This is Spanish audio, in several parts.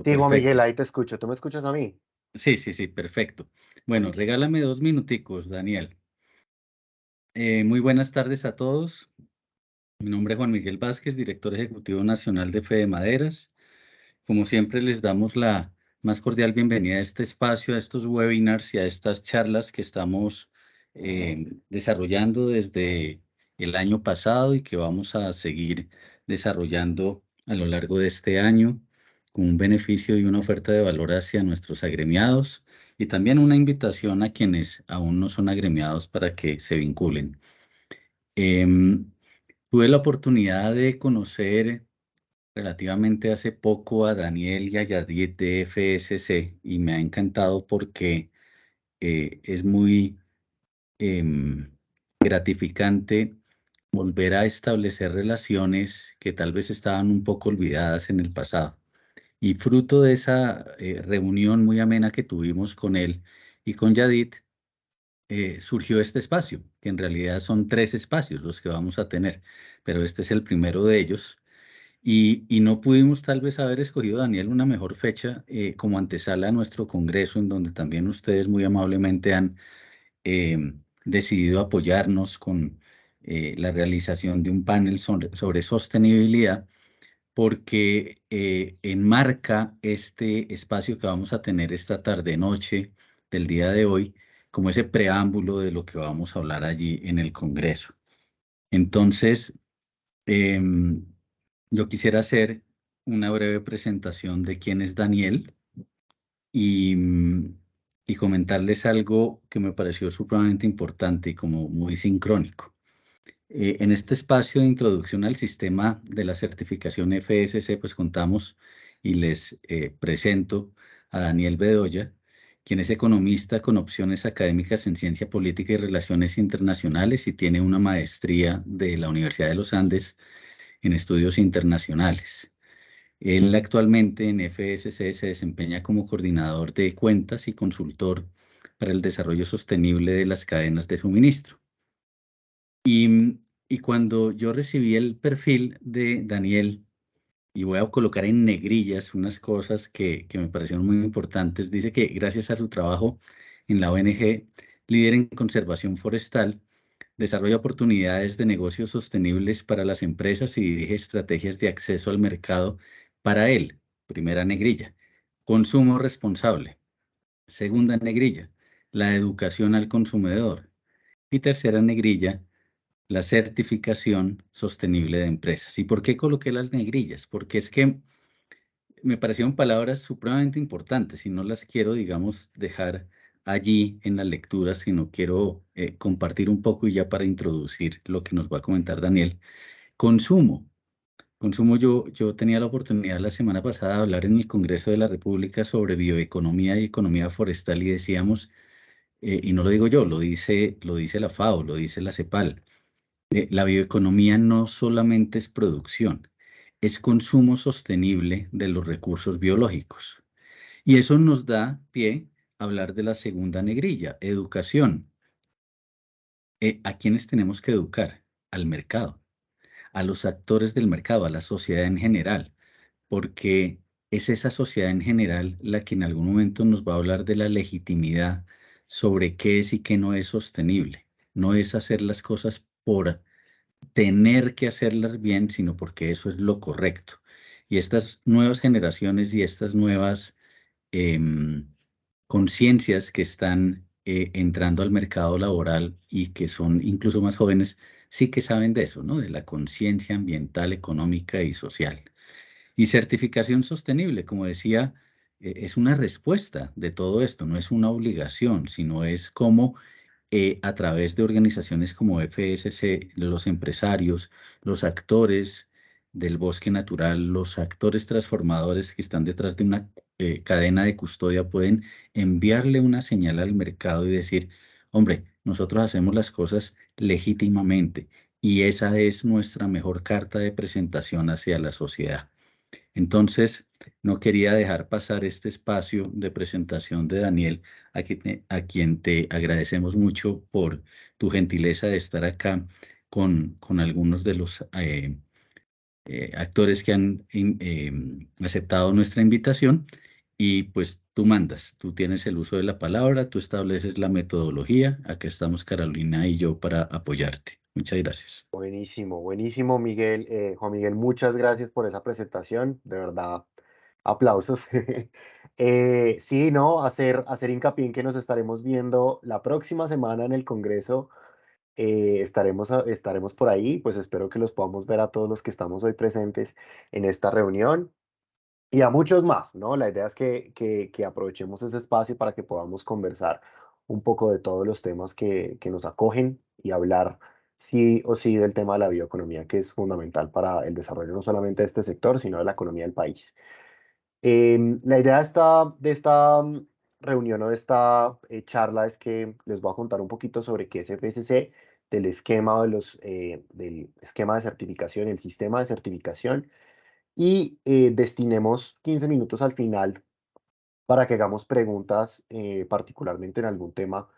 Sí, Juan Miguel, perfecto. ahí te escucho. ¿Tú me escuchas a mí? Sí, sí, sí, perfecto. Bueno, Buenísimo. regálame 2 minuticos, Daniel. Muy buenas tardes a todos. Mi nombre es Juan Miguel Vázquez, director ejecutivo nacional de Fede Maderas. Como siempre, les damos la más cordial bienvenida a este espacio, a estos webinars y a estas charlas que estamos desarrollando desde el año pasado y que vamos a seguir desarrollando a lo largo de este año con un beneficio y una oferta de valor hacia nuestros agremiados y también una invitación a quienes aún no son agremiados para que se vinculen. Em, Tuve la oportunidad de conocer relativamente hace poco a Daniel y a Yadid de FSC y me ha encantado porque es muy gratificante volver a establecer relaciones que tal vez estaban un poco olvidadas en el pasado. Y fruto de esa reunión muy amena que tuvimos con él y con Yadid, surgió este espacio, que en realidad son 3 espacios los que vamos a tener, pero este es el primero de ellos. Y no pudimos tal vez haber escogido, Daniel, una mejor fecha como antesala a nuestro congreso, en donde también ustedes muy amablemente han decidido apoyarnos con la realización de un panel sobre sostenibilidad, porque enmarca este espacio que vamos a tener esta tarde-noche del día de hoy como ese preámbulo de lo que vamos a hablar allí en el congreso. Entonces, Em, yo quisiera hacer una breve presentación de quién es Daniel y, y comentarles algo que me pareció supremamente importante y como muy sincrónico. En este espacio de introducción al sistema de la certificación FSC, pues contamos y les presento a Daniel Bedoya, quien es economista con opciones académicas en ciencia política y relaciones internacionales y tiene una maestría de la Universidad de los Andes en estudios internacionales. Él actualmente en FSC se desempeña como coordinador de cuentas y consultor para el desarrollo sostenible de las cadenas de suministro. Y cuando yo recibí el perfil de Daniel, y voy a colocar en negrillas unas cosas que me parecieron muy importantes, dice que gracias a su trabajo en la ONG Líder en Conservación Forestal, desarrolla oportunidades de negocios sostenibles para las empresas y dirige estrategias de acceso al mercado para él. Primera negrilla. Consumo responsable. Segunda negrilla. La educación al consumidor. Y tercera negrilla. La certificación sostenible de empresas. ¿Y por qué coloqué las negrillas? Porque es que me parecieron palabras supremamente importantes y no las quiero, digamos, dejar allí en la lectura, sino quiero compartir un poco y ya para introducir lo que nos va a comentar Daniel. Consumo. Consumo, yo tenía la oportunidad la semana pasada de hablar en el Congreso de la República sobre bioeconomía y economía forestal y decíamos, y no lo digo yo, lo dice la FAO, lo dice la CEPAL, la bioeconomía no solamente es producción, es consumo sostenible de los recursos biológicos. Y eso nos da pie a hablar de la segunda negrilla, educación. ¿A quiénes tenemos que educar? Al mercado, a los actores del mercado, a la sociedad en general, porque es esa sociedad en general la que en algún momento nos va a hablar de la legitimidad sobre qué es y qué no es sostenible. No es hacer las cosas por tener que hacerlas bien, sino porque eso es lo correcto. Y estas nuevas generaciones y estas nuevas em, conciencias que están entrando al mercado laboral y que son incluso más jóvenes, sí que saben de eso, ¿no? De la conciencia ambiental, económica y social. Y certificación sostenible, como decía, es una respuesta de todo esto, no es una obligación, sino es como a través de organizaciones como FSC, los empresarios, los actores del bosque natural, los actores transformadores que están detrás de una cadena de custodia pueden enviarle una señal al mercado y decir, hombre, nosotros hacemos las cosas legítimamente y esa es nuestra mejor carta de presentación hacia la sociedad. Entonces, no quería dejar pasar este espacio de presentación de Daniel, a quien te agradecemos mucho por tu gentileza de estar acá con algunos de los actores que han aceptado nuestra invitación y pues tú mandas, tú tienes el uso de la palabra, tú estableces la metodología. Acá estamos Carolina y yo para apoyarte. Muchas gracias. Buenísimo, buenísimo, Miguel. Juan Miguel, muchas gracias por esa presentación. De verdad, aplausos. Sí, ¿no? Hacer hincapié en que nos estaremos viendo la próxima semana en el Congreso. Estaremos por ahí, pues espero que los podamos ver a todos los que estamos hoy presentes en esta reunión y a muchos más, ¿no? La idea es que aprovechemos ese espacio para que podamos conversar un poco de todos los temas que nos acogen y hablar sí o sí del tema de la bioeconomía, que es fundamental para el desarrollo no solamente de este sector, sino de la economía del país. La idea de esta reunión o de esta charla es que les voy a contar un poquito sobre qué es FSC, del esquema, del esquema de certificación, el sistema de certificación, y destinemos 15 minutos al final para que hagamos preguntas, particularmente en algún tema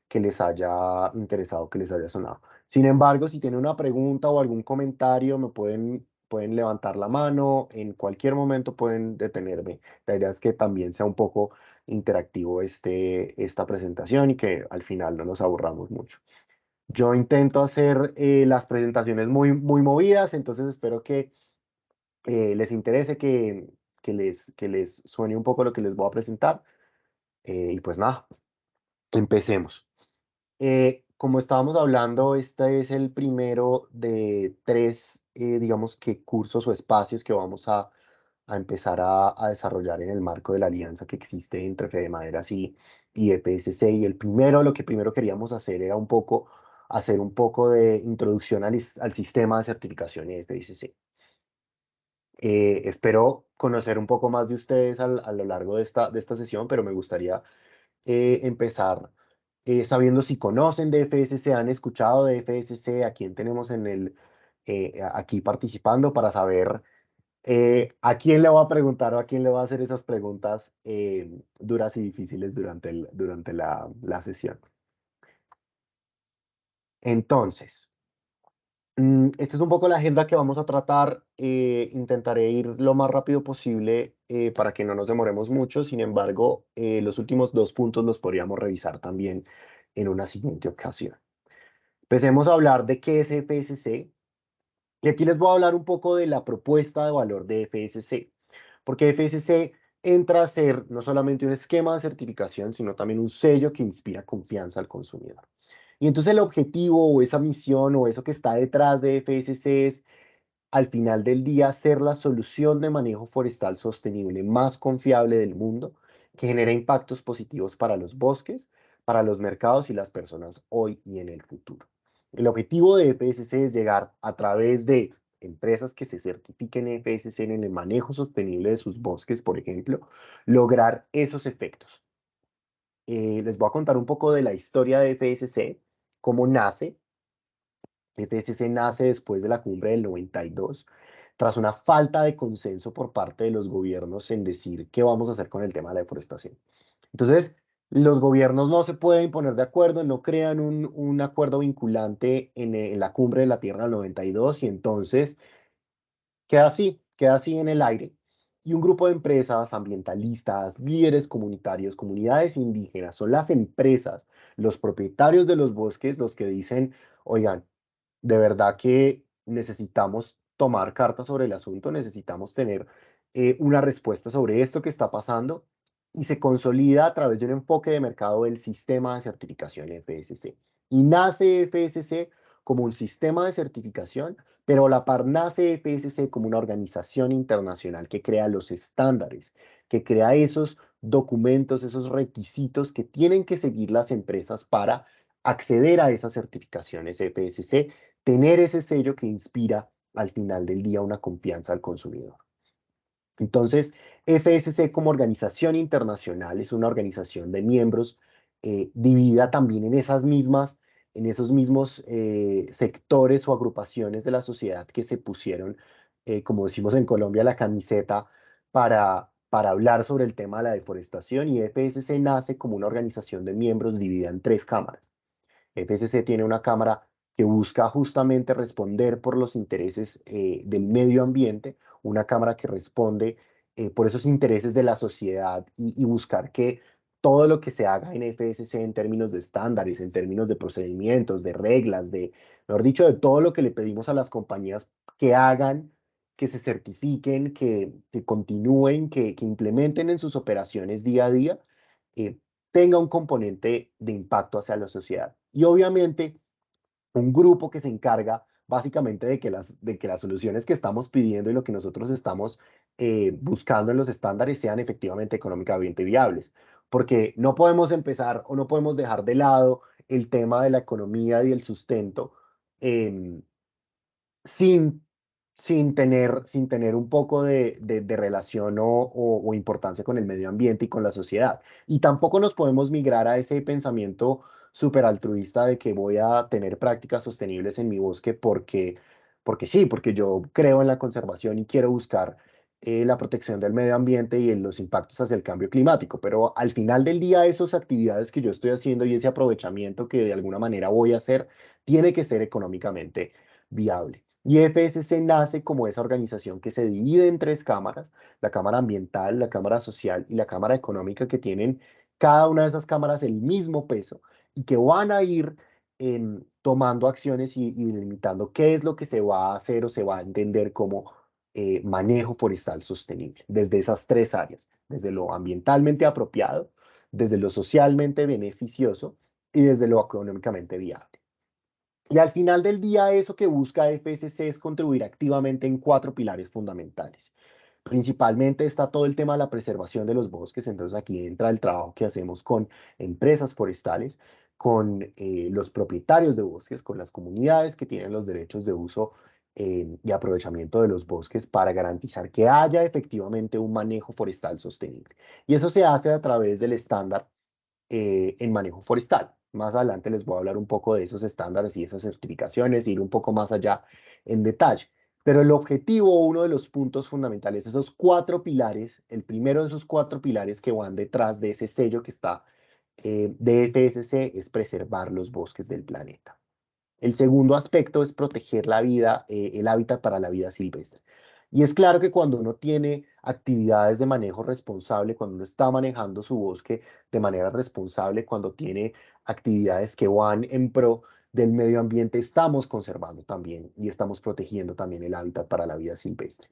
que les haya interesado, que les haya sonado. Sin embargo, si tienen una pregunta o algún comentario, pueden levantar la mano, en cualquier momento pueden detenerme. La idea es que también sea un poco interactivo esta presentación y que al final no nos aburramos mucho. Yo intento hacer las presentaciones muy, muy movidas, entonces espero que les interese, que les suene un poco lo que les voy a presentar. Y pues nada, empecemos. Como estábamos hablando, este es el primero de tres, digamos que cursos o espacios que vamos a empezar a desarrollar en el marco de la alianza que existe entre Fede Maderas y EPSC. Y lo que primero queríamos hacer era hacer un poco de introducción al sistema de certificación de EPSC. Espero conocer un poco más de ustedes a lo largo de esta sesión, pero me gustaría empezar sabiendo si conocen de FSC, han escuchado de FSC, a quién tenemos aquí participando para saber a quién le voy a preguntar o a quién le voy a hacer esas preguntas duras y difíciles durante la sesión. Entonces, esta es un poco la agenda que vamos a tratar. Intentaré ir lo más rápido posible para que no nos demoremos mucho. Sin embargo, los últimos dos puntos los podríamos revisar también en una siguiente ocasión. Empecemos a hablar de qué es FSC. Y aquí les voy a hablar un poco de la propuesta de valor de FSC, porque FSC entra a ser no solamente un esquema de certificación, sino también un sello que inspira confianza al consumidor. Y entonces el objetivo o esa misión o eso que está detrás de FSC es, al final del día, ser la solución de manejo forestal sostenible más confiable del mundo, que genera impactos positivos para los bosques, para los mercados y las personas hoy y en el futuro. El objetivo de FSC es llegar a través de empresas que se certifiquen FSC en el manejo sostenible de sus bosques, por ejemplo, lograr esos efectos. Les voy a contar un poco de la historia de FSC, cómo nace. FSC nace después de la cumbre del 92, tras una falta de consenso por parte de los gobiernos en decir qué vamos a hacer con el tema de la deforestación. Entonces, los gobiernos no se pueden poner de acuerdo, no crean un acuerdo vinculante en la cumbre de la Tierra del 92 y entonces queda así en el aire. Y un grupo de empresas ambientalistas, líderes comunitarios, comunidades indígenas, son las empresas, los propietarios de los bosques, los que dicen, oigan, de verdad que necesitamos tomar cartas sobre el asunto, necesitamos tener una respuesta sobre esto que está pasando y se consolida a través de un enfoque de mercado del sistema de certificación FSC. Y nace FSC como un sistema de certificación, pero a la par nace FSC como una organización internacional que crea los estándares, que crea esos documentos, esos requisitos que tienen que seguir las empresas para acceder a esas certificaciones FSC, tener ese sello que inspira al final del día una confianza al consumidor. Entonces, FSC como organización internacional es una organización de miembros dividida también en esos mismos sectores o agrupaciones de la sociedad que se pusieron, como decimos en Colombia, la camiseta para hablar sobre el tema de la deforestación, y FSC nace como una organización de miembros dividida en tres cámaras. FSC tiene una cámara que busca justamente responder por los intereses del medio ambiente, una cámara que responde por esos intereses de la sociedad y buscar que todo lo que se haga en FSC en términos de estándares, en términos de procedimientos, de reglas, mejor dicho, de todo lo que le pedimos a las compañías que hagan, que se certifiquen, que continúen, que implementen en sus operaciones día a día, eh, tenga un componente de impacto hacia la sociedad. Y obviamente un grupo que se encarga básicamente de que las soluciones que estamos pidiendo y lo que nosotros estamos buscando en los estándares sean efectivamente económicamente viables. Porque no podemos empezar o no podemos dejar de lado el tema de la economía y el sustento em, sin, sin tener un poco de relación o importancia con el medio ambiente y con la sociedad. Y tampoco nos podemos migrar a ese pensamiento súper altruista de que voy a tener prácticas sostenibles en mi bosque porque sí, porque yo creo en la conservación y quiero buscar la protección del medio ambiente y en los impactos hacia el cambio climático. Pero al final del día, esas actividades que yo estoy haciendo y ese aprovechamiento que de alguna manera voy a hacer, tiene que ser económicamente viable. Y FSC nace como esa organización que se divide en tres cámaras: la Cámara Ambiental, la Cámara Social y la Cámara Económica, que tienen cada una de esas cámaras el mismo peso y que van a ir tomando acciones y delimitando qué es lo que se va a hacer o se va a entender como manejo forestal sostenible, desde esas tres áreas, desde lo ambientalmente apropiado, desde lo socialmente beneficioso y desde lo económicamente viable. Y al final del día, eso que busca FSC es contribuir activamente en cuatro pilares fundamentales. Principalmente está todo el tema de la preservación de los bosques. Entonces aquí entra el trabajo que hacemos con empresas forestales, con los propietarios de bosques, con las comunidades que tienen los derechos de uso y aprovechamiento de los bosques para garantizar que haya efectivamente un manejo forestal sostenible. Y eso se hace a través del estándar en manejo forestal. Más adelante les voy a hablar un poco de esos estándares y esas certificaciones, ir un poco más allá en detalle. Pero el objetivo, uno de los puntos fundamentales, esos cuatro pilares, el primero de esos cuatro pilares que van detrás de ese sello que está de FSC, es preservar los bosques del planeta. El segundo aspecto es proteger la vida, el hábitat para la vida silvestre. Y es claro que cuando uno tiene actividades de manejo responsable, cuando uno está manejando su bosque de manera responsable, cuando tiene actividades que van en pro del medio ambiente, estamos conservando también y estamos protegiendo también el hábitat para la vida silvestre.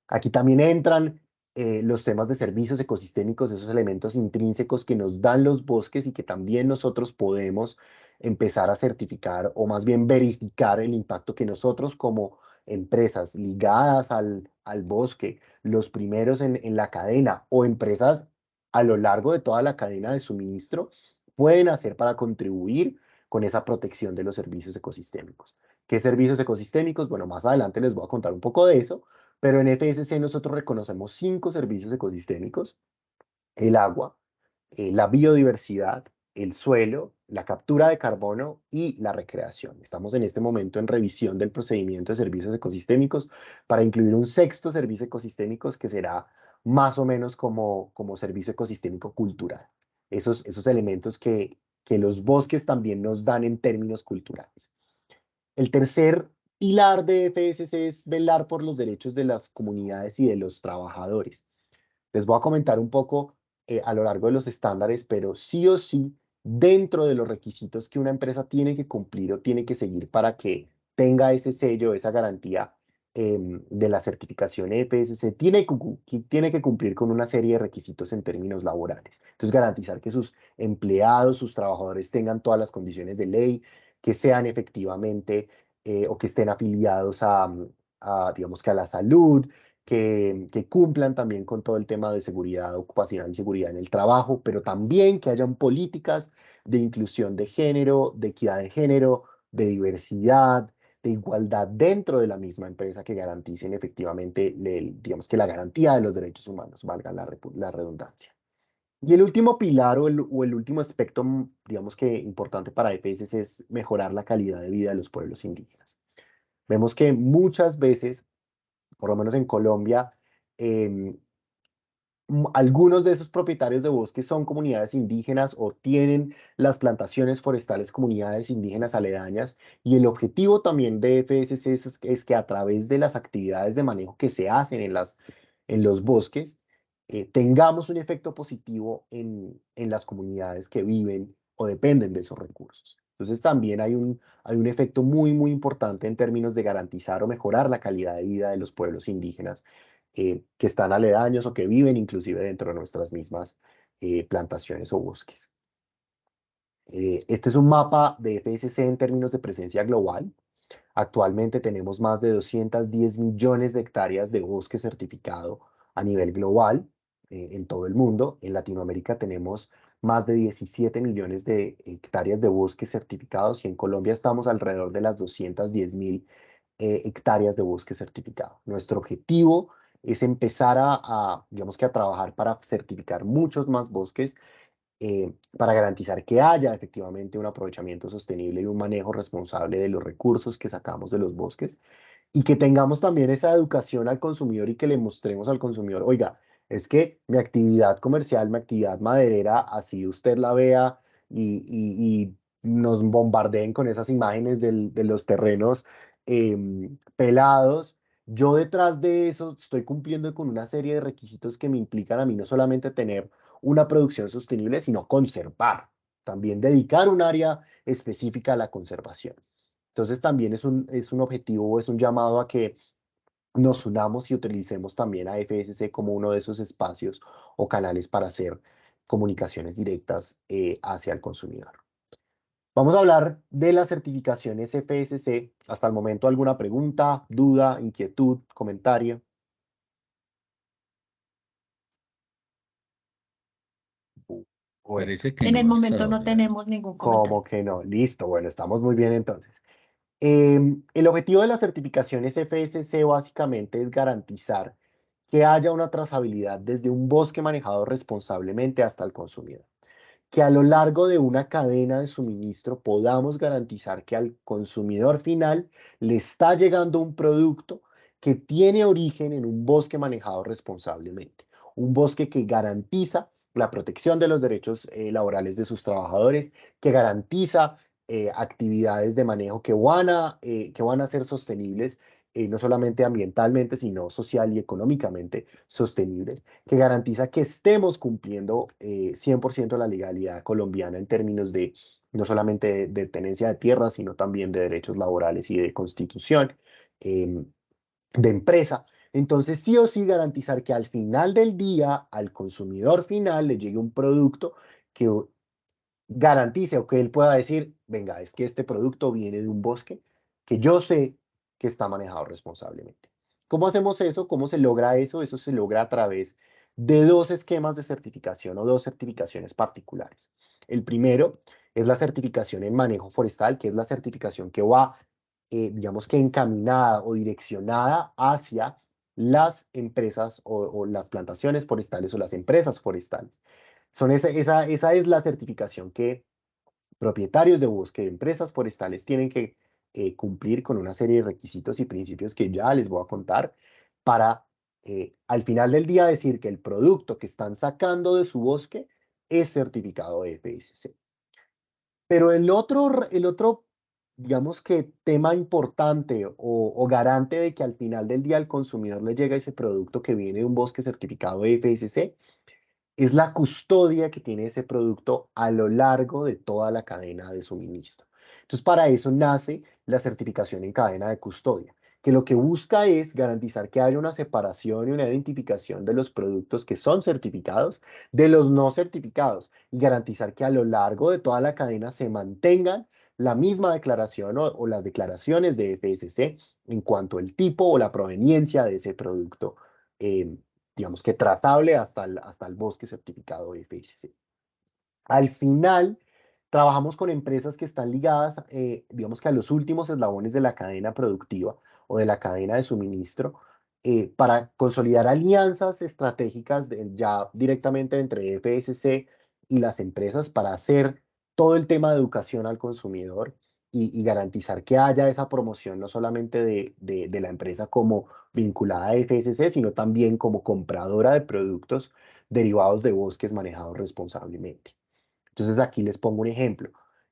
Aquí también entran los temas de servicios ecosistémicos, esos elementos intrínsecos que nos dan los bosques y que también nosotros podemos empezar a certificar o más bien verificar el impacto que nosotros como empresas ligadas al bosque, los primeros en la cadena o empresas a lo largo de toda la cadena de suministro, pueden hacer para contribuir con esa protección de los servicios ecosistémicos. ¿Qué servicios ecosistémicos? Bueno, más adelante les voy a contar un poco de eso, pero en FSC nosotros reconocemos 5 servicios ecosistémicos: el agua, la biodiversidad, el suelo, la captura de carbono y la recreación. Estamos en este momento en revisión del procedimiento de servicios ecosistémicos para incluir un sexto servicio ecosistémico que será más o menos como servicio ecosistémico cultural. Esos elementos que los bosques también nos dan en términos culturales. El tercer pilar de FSC es velar por los derechos de las comunidades y de los trabajadores. Les voy a comentar un poco a lo largo de los estándares, pero sí o sí, dentro de los requisitos que una empresa tiene que cumplir o tiene que seguir para que tenga ese sello, esa garantía de la certificación EPSC, tiene que cumplir con una serie de requisitos en términos laborales. Entonces, garantizar que sus empleados, sus trabajadores tengan todas las condiciones de ley, que sean efectivamente o que estén afiliados digamos que a la salud, que cumplan también con todo el tema de seguridad ocupacional y seguridad en el trabajo, pero también que hayan políticas de inclusión de género, de equidad de género, de diversidad, de igualdad dentro de la misma empresa que garanticen efectivamente, digamos que la garantía de los derechos humanos, valga la redundancia. Y el último pilar o el último aspecto, digamos que importante para EPS es mejorar la calidad de vida de los pueblos indígenas. Vemos que muchas veces, por lo menos en Colombia, em, algunos de esos propietarios de bosques son comunidades indígenas o tienen las plantaciones forestales comunidades indígenas aledañas. Y el objetivo también de FSC es que a través de las actividades de manejo que se hacen en los bosques, tengamos un efecto positivo en las comunidades que viven o dependen de esos recursos. Entonces también hay un efecto muy importante en términos de garantizar o mejorar la calidad de vida de los pueblos indígenas que están aledaños o que viven inclusive dentro de nuestras mismas plantaciones o bosques. Este es un mapa de FSC en términos de presencia global. Actualmente tenemos más de 210 millones de hectáreas de bosque certificado a nivel global en todo el mundo. En Latinoamérica tenemos más de 17 millones de hectáreas de bosque certificados y en Colombia estamos alrededor de las 210.000 hectáreas de bosque certificado. Nuestro objetivo es empezar digamos que a trabajar para certificar muchos más bosques para garantizar que haya efectivamente un aprovechamiento sostenible y un manejo responsable de los recursos que sacamos de los bosques y que tengamos también esa educación al consumidor y que le mostremos al consumidor, oiga, es que mi actividad comercial, mi actividad maderera, así usted la vea y nos bombardeen con esas imágenes de los terrenos pelados. Yo detrás de eso estoy cumpliendo con una serie de requisitos que me implican a mí no solamente tener una producción sostenible, sino conservar, también dedicar un área específica a la conservación. Entonces también es un objetivo, es un llamado a que nos unamos y utilicemos también a FSC como uno de esos espacios o canales para hacer comunicaciones directas hacia el consumidor. Vamos a hablar de las certificaciones FSC. Hasta el momento, ¿alguna pregunta, duda, inquietud, comentario? Bueno, Parece que En el no hasta momento no ahora. tenemos ningún comentario. ¿cómo que no? Listo, bueno, estamos muy bien entonces. El objetivo de las certificaciones FSC básicamente es garantizar que haya una trazabilidad desde un bosque manejado responsablemente hasta el consumidor. Que a lo largo de una cadena de suministro podamos garantizar que al consumidor final le está llegando un producto que tiene origen en un bosque manejado responsablemente. Un bosque que garantiza la protección de los derechos laborales de sus trabajadores, que garantiza actividades de manejo que van a ser sostenibles, no solamente ambientalmente, sino social y económicamente sostenibles, que garantiza que estemos cumpliendo 100% la legalidad colombiana en términos de no solamente de tenencia de tierras, sino también de derechos laborales y de constitución eh, de empresa. Entonces, sí o sí garantizar que al final del día, al consumidor final, le llegue un producto que garantice o que él pueda decir, venga, es que este producto viene de un bosque que yo sé que está manejado responsablemente. ¿Cómo hacemos eso? ¿Cómo se logra eso? Eso se logra a través de dos esquemas de certificación o dos certificaciones particulares. El primero es la certificación en manejo forestal, que es la certificación que va, digamos que encaminada o direccionada hacia las empresas o las plantaciones forestales o las empresas forestales. Esa es la certificación que propietarios de bosque, empresas forestales tienen que cumplir con una serie de requisitos y principios que ya les voy a contar para al final del día decir que el producto que están sacando de su bosque es certificado de FSC. Pero digamos que tema importante o garante de que al final del día al consumidor le llega ese producto que viene de un bosque certificado de FSC es la custodia que tiene ese producto a lo largo de toda la cadena de suministro. Entonces, para eso nace la certificación en cadena de custodia, que lo que busca es garantizar que haya una separación y una identificación de los productos que son certificados de los no certificados y garantizar que a lo largo de toda la cadena se mantengan la misma declaración o las declaraciones de FSC en cuanto al tipo o la proveniencia de ese producto eh, digamos que trazable hasta el bosque certificado FSC. Al final, trabajamos con empresas que están ligadas, digamos que a los últimos eslabones de la cadena productiva o de la cadena de suministro, para consolidar alianzas estratégicas ya directamente entre FSC y las empresas para hacer todo el tema de educación al consumidor y garantizar que haya esa promoción no solamente de la empresa como vinculada a FSC, sino también como compradora de productos derivados de bosques manejados responsablemente. Entonces aquí les pongo un ejemplo.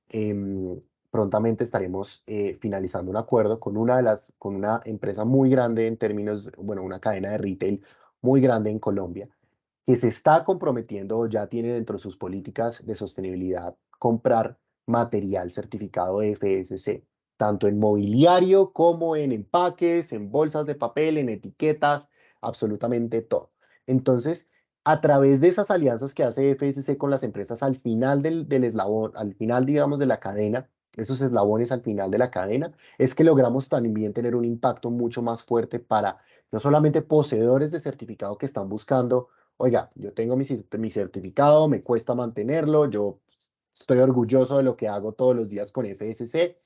Em, Prontamente estaremos finalizando un acuerdo con una empresa muy grande en términos, bueno, una cadena de retail muy grande en Colombia, que se está comprometiendo o ya tiene dentro de sus políticas de sostenibilidad comprar material certificado FSC, tanto en mobiliario como en empaques, en bolsas de papel, en etiquetas, absolutamente todo. Entonces, a través de esas alianzas que hace FSC con las empresas al final del eslabón, al final, digamos, de la cadena, esos eslabones al final de la cadena, es que logramos también tener un impacto mucho más fuerte para no solamente poseedores de certificado que están buscando, oiga, yo tengo mi certificado, me cuesta mantenerlo, yo estoy orgulloso de lo que hago todos los días con FSC,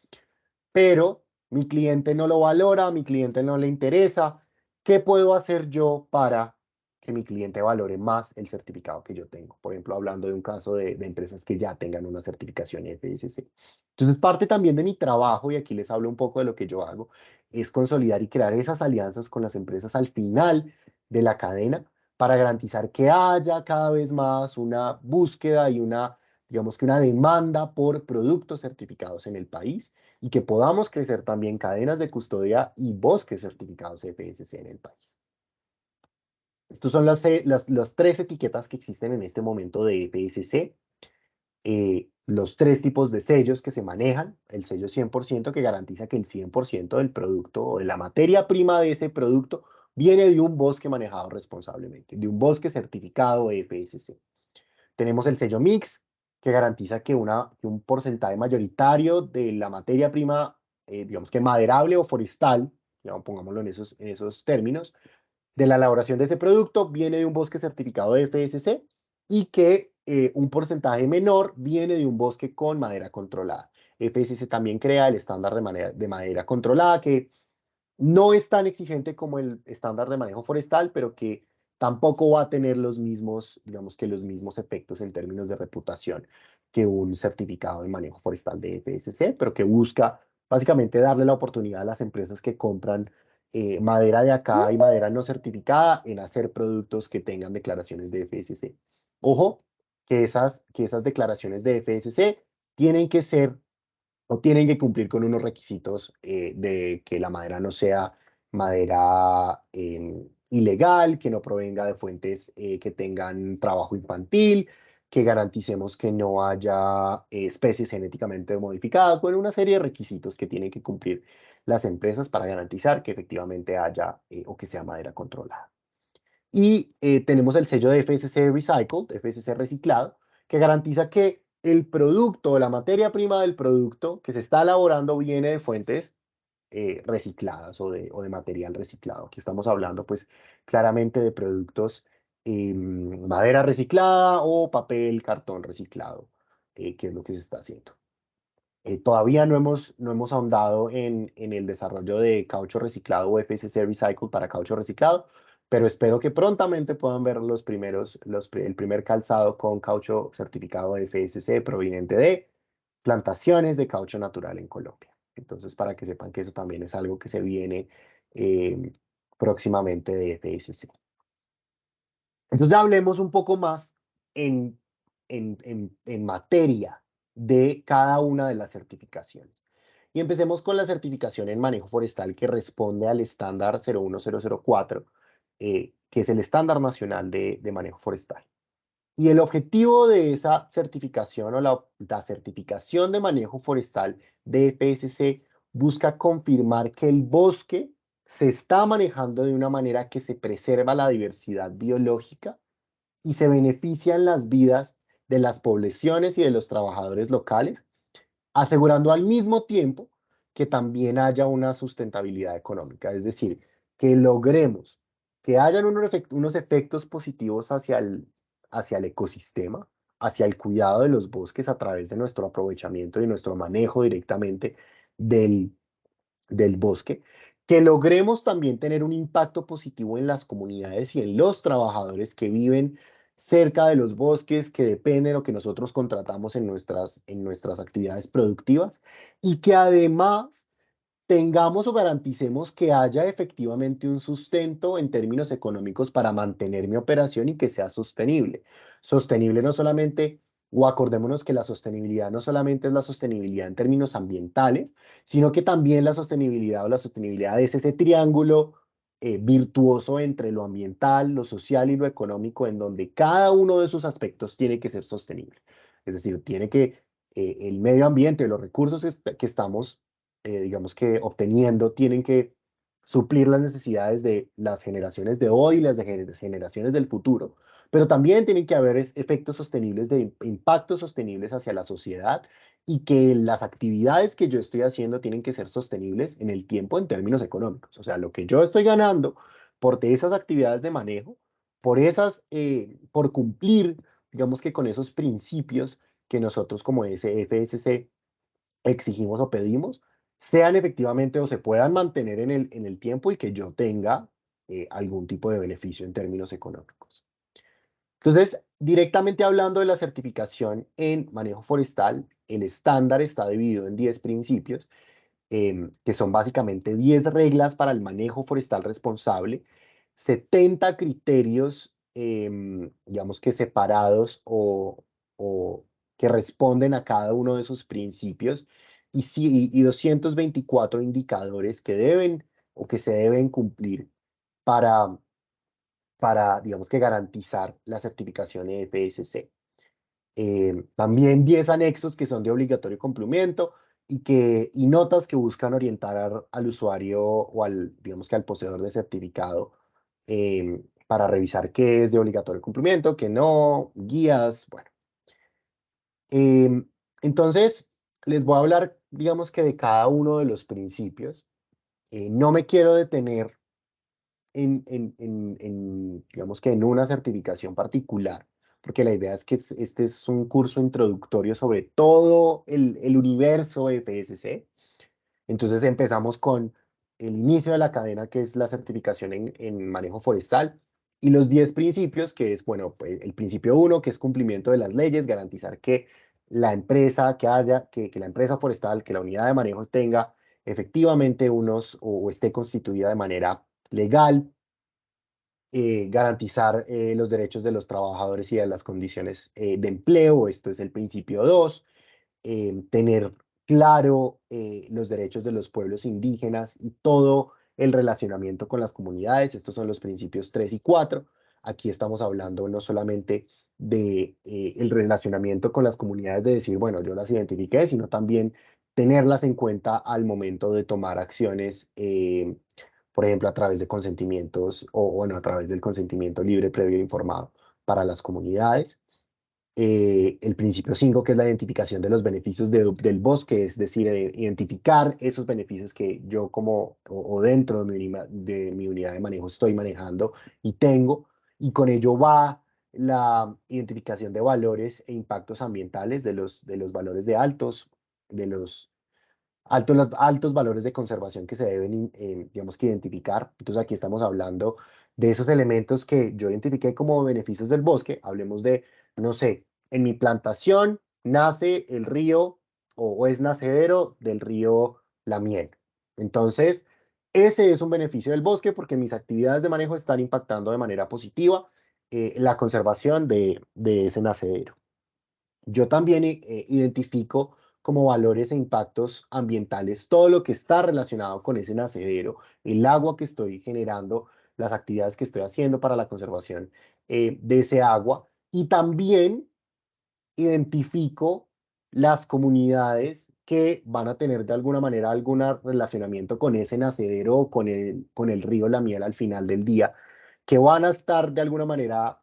pero mi cliente no lo valora, a mi cliente no le interesa. ¿Qué puedo hacer yo para que mi cliente valore más el certificado que yo tengo? Por ejemplo, hablando de un caso de empresas que ya tengan una certificación FSC. Entonces, parte también de mi trabajo, y aquí les hablo un poco de lo que yo hago, es consolidar y crear esas alianzas con las empresas al final de la cadena para garantizar que haya cada vez más una búsqueda y una, digamos que una demanda por productos certificados en el país y que podamos crecer también cadenas de custodia y bosques certificados FSC en el país. Estas son las tres etiquetas que existen en este momento de FSC. Los tres tipos de sellos que se manejan, el sello 100% que garantiza que el 100% del producto o de la materia prima de ese producto viene de un bosque manejado responsablemente, de un bosque certificado FSC. Tenemos el sello Mix, que garantiza que un porcentaje mayoritario de la materia prima, digamos que maderable o forestal, digamos, pongámoslo en esos términos, de la elaboración de ese producto viene de un bosque certificado de FSC y que un porcentaje menor viene de un bosque con madera controlada. FSC también crea el estándar de madera controlada que no es tan exigente como el estándar de manejo forestal, pero que tampoco va a tener los mismos, digamos que los mismos efectos en términos de reputación que un certificado de manejo forestal de FSC, pero que busca básicamente darle la oportunidad a las empresas que compran madera de acá y madera no certificada en hacer productos que tengan declaraciones de FSC. Ojo, que esas declaraciones de FSC tienen que ser o tienen que cumplir con unos requisitos de que la madera no sea madera ilegal, que no provenga de fuentes que tengan trabajo infantil, que garanticemos que no haya especies genéticamente modificadas, bueno, una serie de requisitos que tienen que cumplir las empresas para garantizar que efectivamente haya o que sea madera controlada. Y tenemos el sello de FSC Recycled, FSC reciclado, que garantiza que el producto o la materia prima del producto que se está elaborando viene de fuentes recicladas o de material reciclado. Aquí estamos hablando pues claramente de productos madera reciclada o papel, cartón reciclado, que es lo que se está haciendo. Todavía no hemos ahondado en el desarrollo de caucho reciclado o FSC Recycle para caucho reciclado, pero espero que prontamente puedan ver el primer calzado con caucho certificado FSC proveniente de plantaciones de caucho natural en Colombia. Entonces, para que sepan que eso también es algo que se viene eh, próximamente de FSC. Entonces hablemos un poco más en, en materia de cada una de las certificaciones. Y empecemos con la certificación en manejo forestal que responde al estándar 01004, que es el estándar nacional de manejo forestal. Y el objetivo de esa certificación o la certificación de manejo forestal de FSC busca confirmar que el bosque se está manejando de una manera que se preserva la diversidad biológica y se benefician las vidas de las poblaciones y de los trabajadores locales, asegurando al mismo tiempo que también haya una sustentabilidad económica, es decir, que logremos que hayan unos efectos positivos hacia el ecosistema, hacia el cuidado de los bosques a través de nuestro aprovechamiento y nuestro manejo directamente del, del bosque, que logremos también tener un impacto positivo en las comunidades y en los trabajadores que viven cerca de los bosques, que dependen o que nosotros contratamos en nuestras actividades productivas y que además tengamos o garanticemos que haya efectivamente un sustento en términos económicos para mantener mi operación y que sea sostenible. Sostenible no solamente, o acordémonos que la sostenibilidad no solamente es la sostenibilidad en términos ambientales, sino que también la sostenibilidad o la sostenibilidad es ese triángulo virtuoso entre lo ambiental, lo social y lo económico, en donde cada uno de sus aspectos tiene que ser sostenible. Es decir, tiene que el medio ambiente, los recursos que estamos digamos que obteniendo, tienen que suplir las necesidades de las generaciones de hoy y las de generaciones del futuro, pero también tienen que haber efectos sostenibles de impactos sostenibles hacia la sociedad y que las actividades que yo estoy haciendo tienen que ser sostenibles en el tiempo en términos económicos. O sea, lo que yo estoy ganando por esas actividades de manejo, por cumplir, digamos que con esos principios que nosotros como SFSC exigimos o pedimos, sean efectivamente o se puedan mantener en el tiempo y que yo tenga algún tipo de beneficio en términos económicos. Entonces, directamente hablando de la certificación en manejo forestal, el estándar está dividido en 10 principios, que son básicamente 10 reglas para el manejo forestal responsable, 70 criterios, digamos que separados o que responden a cada uno de esos principios y 224 indicadores que deben o que se deben cumplir para, digamos que garantizar la certificación EFSC. También 10 anexos que son de obligatorio cumplimiento y notas que buscan orientar al usuario o digamos que al poseedor de certificado para revisar qué es de obligatorio cumplimiento, qué no, guías, bueno. Entonces, les voy a hablar, digamos que de cada uno de los principios. No me quiero detener digamos que en una certificación particular, porque la idea es que este es un curso introductorio sobre todo el universo FSC. Entonces empezamos con el inicio de la cadena, que es la certificación en manejo forestal, y los 10 principios, que es, bueno, pues, el principio uno, que es cumplimiento de las leyes, garantizar que la empresa, que la empresa forestal, que la unidad de manejo tenga efectivamente o esté constituida de manera legal, garantizar los derechos de los trabajadores y de las condiciones de empleo, esto es el principio 2, tener claro los derechos de los pueblos indígenas y todo el relacionamiento con las comunidades, estos son los principios 3 y 4. Aquí estamos hablando no solamente de el relacionamiento con las comunidades, de decir, bueno, yo las identifiqué, sino también tenerlas en cuenta al momento de tomar acciones, por ejemplo, a través de consentimientos o, bueno, a través del consentimiento libre, previo e informado para las comunidades. El principio 5 que es la identificación de los beneficios del bosque, es decir, identificar esos beneficios que yo o dentro de mi unidad de manejo estoy manejando y tengo, y con ello va la identificación de valores e impactos ambientales de los valores de los los altos valores de conservación que se deben, digamos que identificar. Entonces aquí estamos hablando de esos elementos que yo identifiqué como beneficios del bosque. Hablemos de, no sé, en mi plantación nace el río o es nacedero del río La Miel. Entonces, ese es un beneficio del bosque porque mis actividades de manejo están impactando de manera positiva la conservación de ese nacedero. Yo también identifico como valores e impactos ambientales todo lo que está relacionado con ese nacedero, el agua que estoy generando, las actividades que estoy haciendo para la conservación de ese agua. Y también identifico las comunidades que van a tener de alguna manera algún relacionamiento con ese nacedero o con el río La Miel al final del día, que van a estar de alguna manera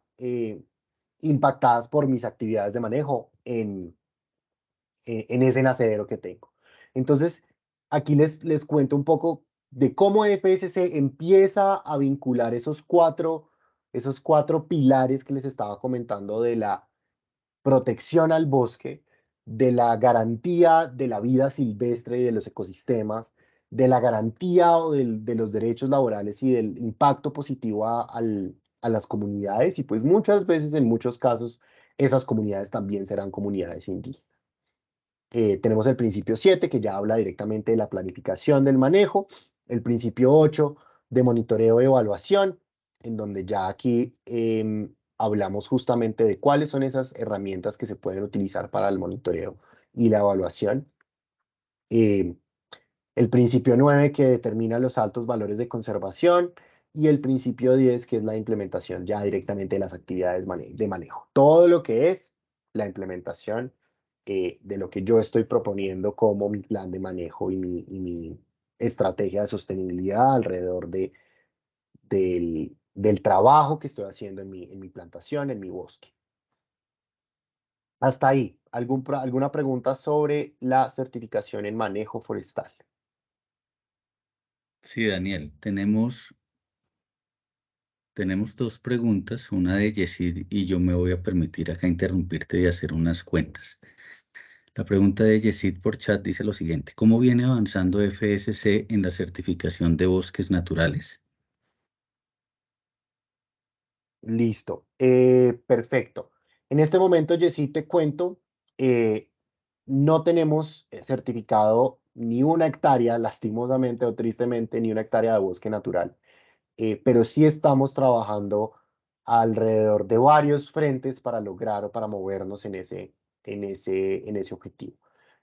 impactadas por mis actividades de manejo en ese nacedero que tengo. Entonces, aquí les cuento un poco de cómo FSC empieza a vincular esos cuatro pilares que les estaba comentando de la protección al bosque, de la garantía de la vida silvestre y de los ecosistemas, de la garantía de los derechos laborales y del impacto positivo a las comunidades y pues muchas veces, en muchos casos, esas comunidades también serán comunidades indígenas. Tenemos el principio 7 que ya habla directamente de la planificación del manejo, el principio 8 de monitoreo y evaluación, en donde ya aquí hablamos justamente de cuáles son esas herramientas que se pueden utilizar para el monitoreo y la evaluación. Eh, el principio 9 que determina los altos valores de conservación y el principio 10 que es la implementación ya directamente de las actividades de manejo. Todo lo que es la implementación de lo que yo estoy proponiendo como mi plan de manejo y mi estrategia de sostenibilidad alrededor del trabajo que estoy haciendo en mi plantación, en mi bosque. Hasta ahí, ¿alguna pregunta sobre la certificación en manejo forestal? Sí, Daniel, tenemos dos preguntas, una de Yesid y yo me voy a permitir acá interrumpirte y hacer unas cuentas. La pregunta de Yesid por chat dice lo siguiente: ¿cómo viene avanzando FSC en la certificación de bosques naturales? Listo. Perfecto. En este momento, Jessy, te cuento, eh, no tenemos certificado ni una hectárea, lastimosamente o tristemente, ni una hectárea de bosque natural. Pero sí estamos trabajando alrededor de varios frentes para lograr o para movernos en ese objetivo.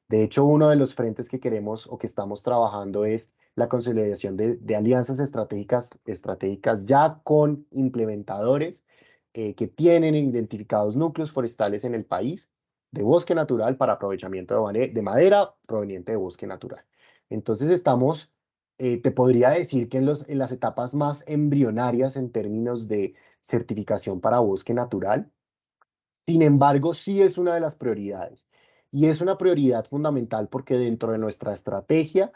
De hecho, uno de los frentes que queremos o que estamos trabajando es la consolidación de alianzas estratégicas ya con implementadores que tienen identificados núcleos forestales en el país de bosque natural para aprovechamiento de madera proveniente de bosque natural. Entonces estamos, te podría decir que en las etapas más embrionarias en términos de certificación para bosque natural. Sin embargo, sí es una de las prioridades. Y es una prioridad fundamental porque dentro de nuestra estrategia,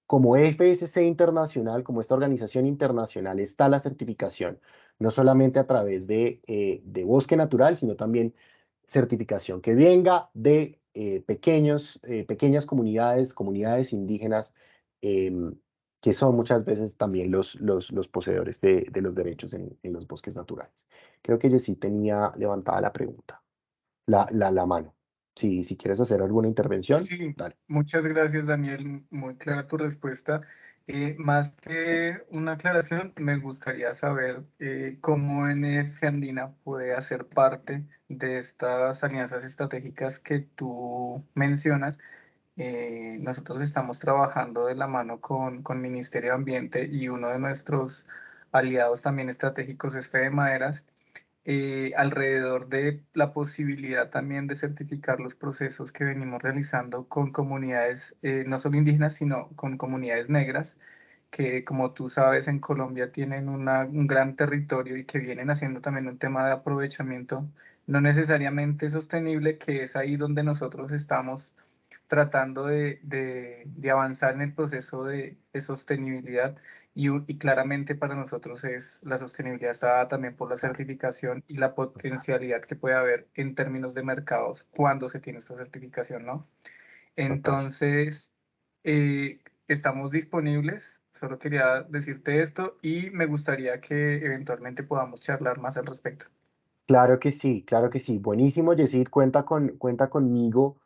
como FSC Internacional, como esta organización internacional, está la certificación, no solamente a través de bosque natural, sino también certificación que venga de pequeñas comunidades, comunidades indígenas, em, que son muchas veces también los poseedores de los derechos en los bosques naturales. Creo que Jessy tenía levantada la pregunta, la mano. Si quieres hacer alguna intervención, Sí, dale. muchas gracias, Daniel. Muy clara tu respuesta. Más que una aclaración, me gustaría saber cómo NF Andina puede hacer parte de estas alianzas estratégicas que tú mencionas. Nosotros estamos trabajando de la mano con Ministerio de Ambiente y uno de nuestros aliados también estratégicos es Fede Maderas, alrededor de la posibilidad también de certificar los procesos que venimos realizando con comunidades, no solo indígenas, sino con comunidades negras, que como tú sabes en Colombia tienen un gran territorio y que vienen haciendo también un tema de aprovechamiento no necesariamente sostenible, que es ahí donde nosotros estamos tratando de avanzar en el proceso de sostenibilidad y claramente para nosotros es la sostenibilidad está dada también por la certificación y la potencialidad que puede haber en términos de mercados cuando se tiene esta certificación, ¿no? Total. Entonces, estamos disponibles, solo quería decirte esto y me gustaría que eventualmente podamos charlar más al respecto. Claro que sí, claro que sí. Buenísimo, Yesid, cuenta conmigo.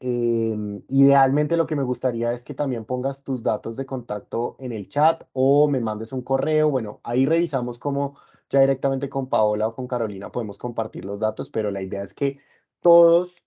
Idealmente lo que me gustaría es que también pongas tus datos de contacto en el chat o me mandes un correo. Bueno, ahí revisamos cómo ya directamente con Paola o con Carolina podemos compartir los datos, pero la idea es que todos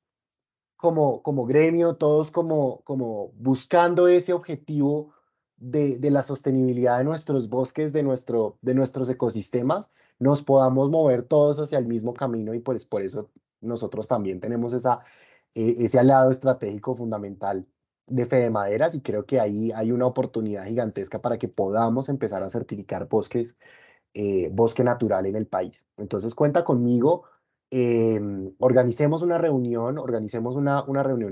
como gremio, todos como buscando ese objetivo de la sostenibilidad de nuestros bosques, de nuestros ecosistemas, nos podamos mover todos hacia el mismo camino y pues por eso nosotros también tenemos ese aliado estratégico fundamental de Fede Maderas y creo que ahí hay una oportunidad gigantesca para que podamos empezar a certificar bosque natural en el país. Entonces cuenta conmigo, organicemos una reunión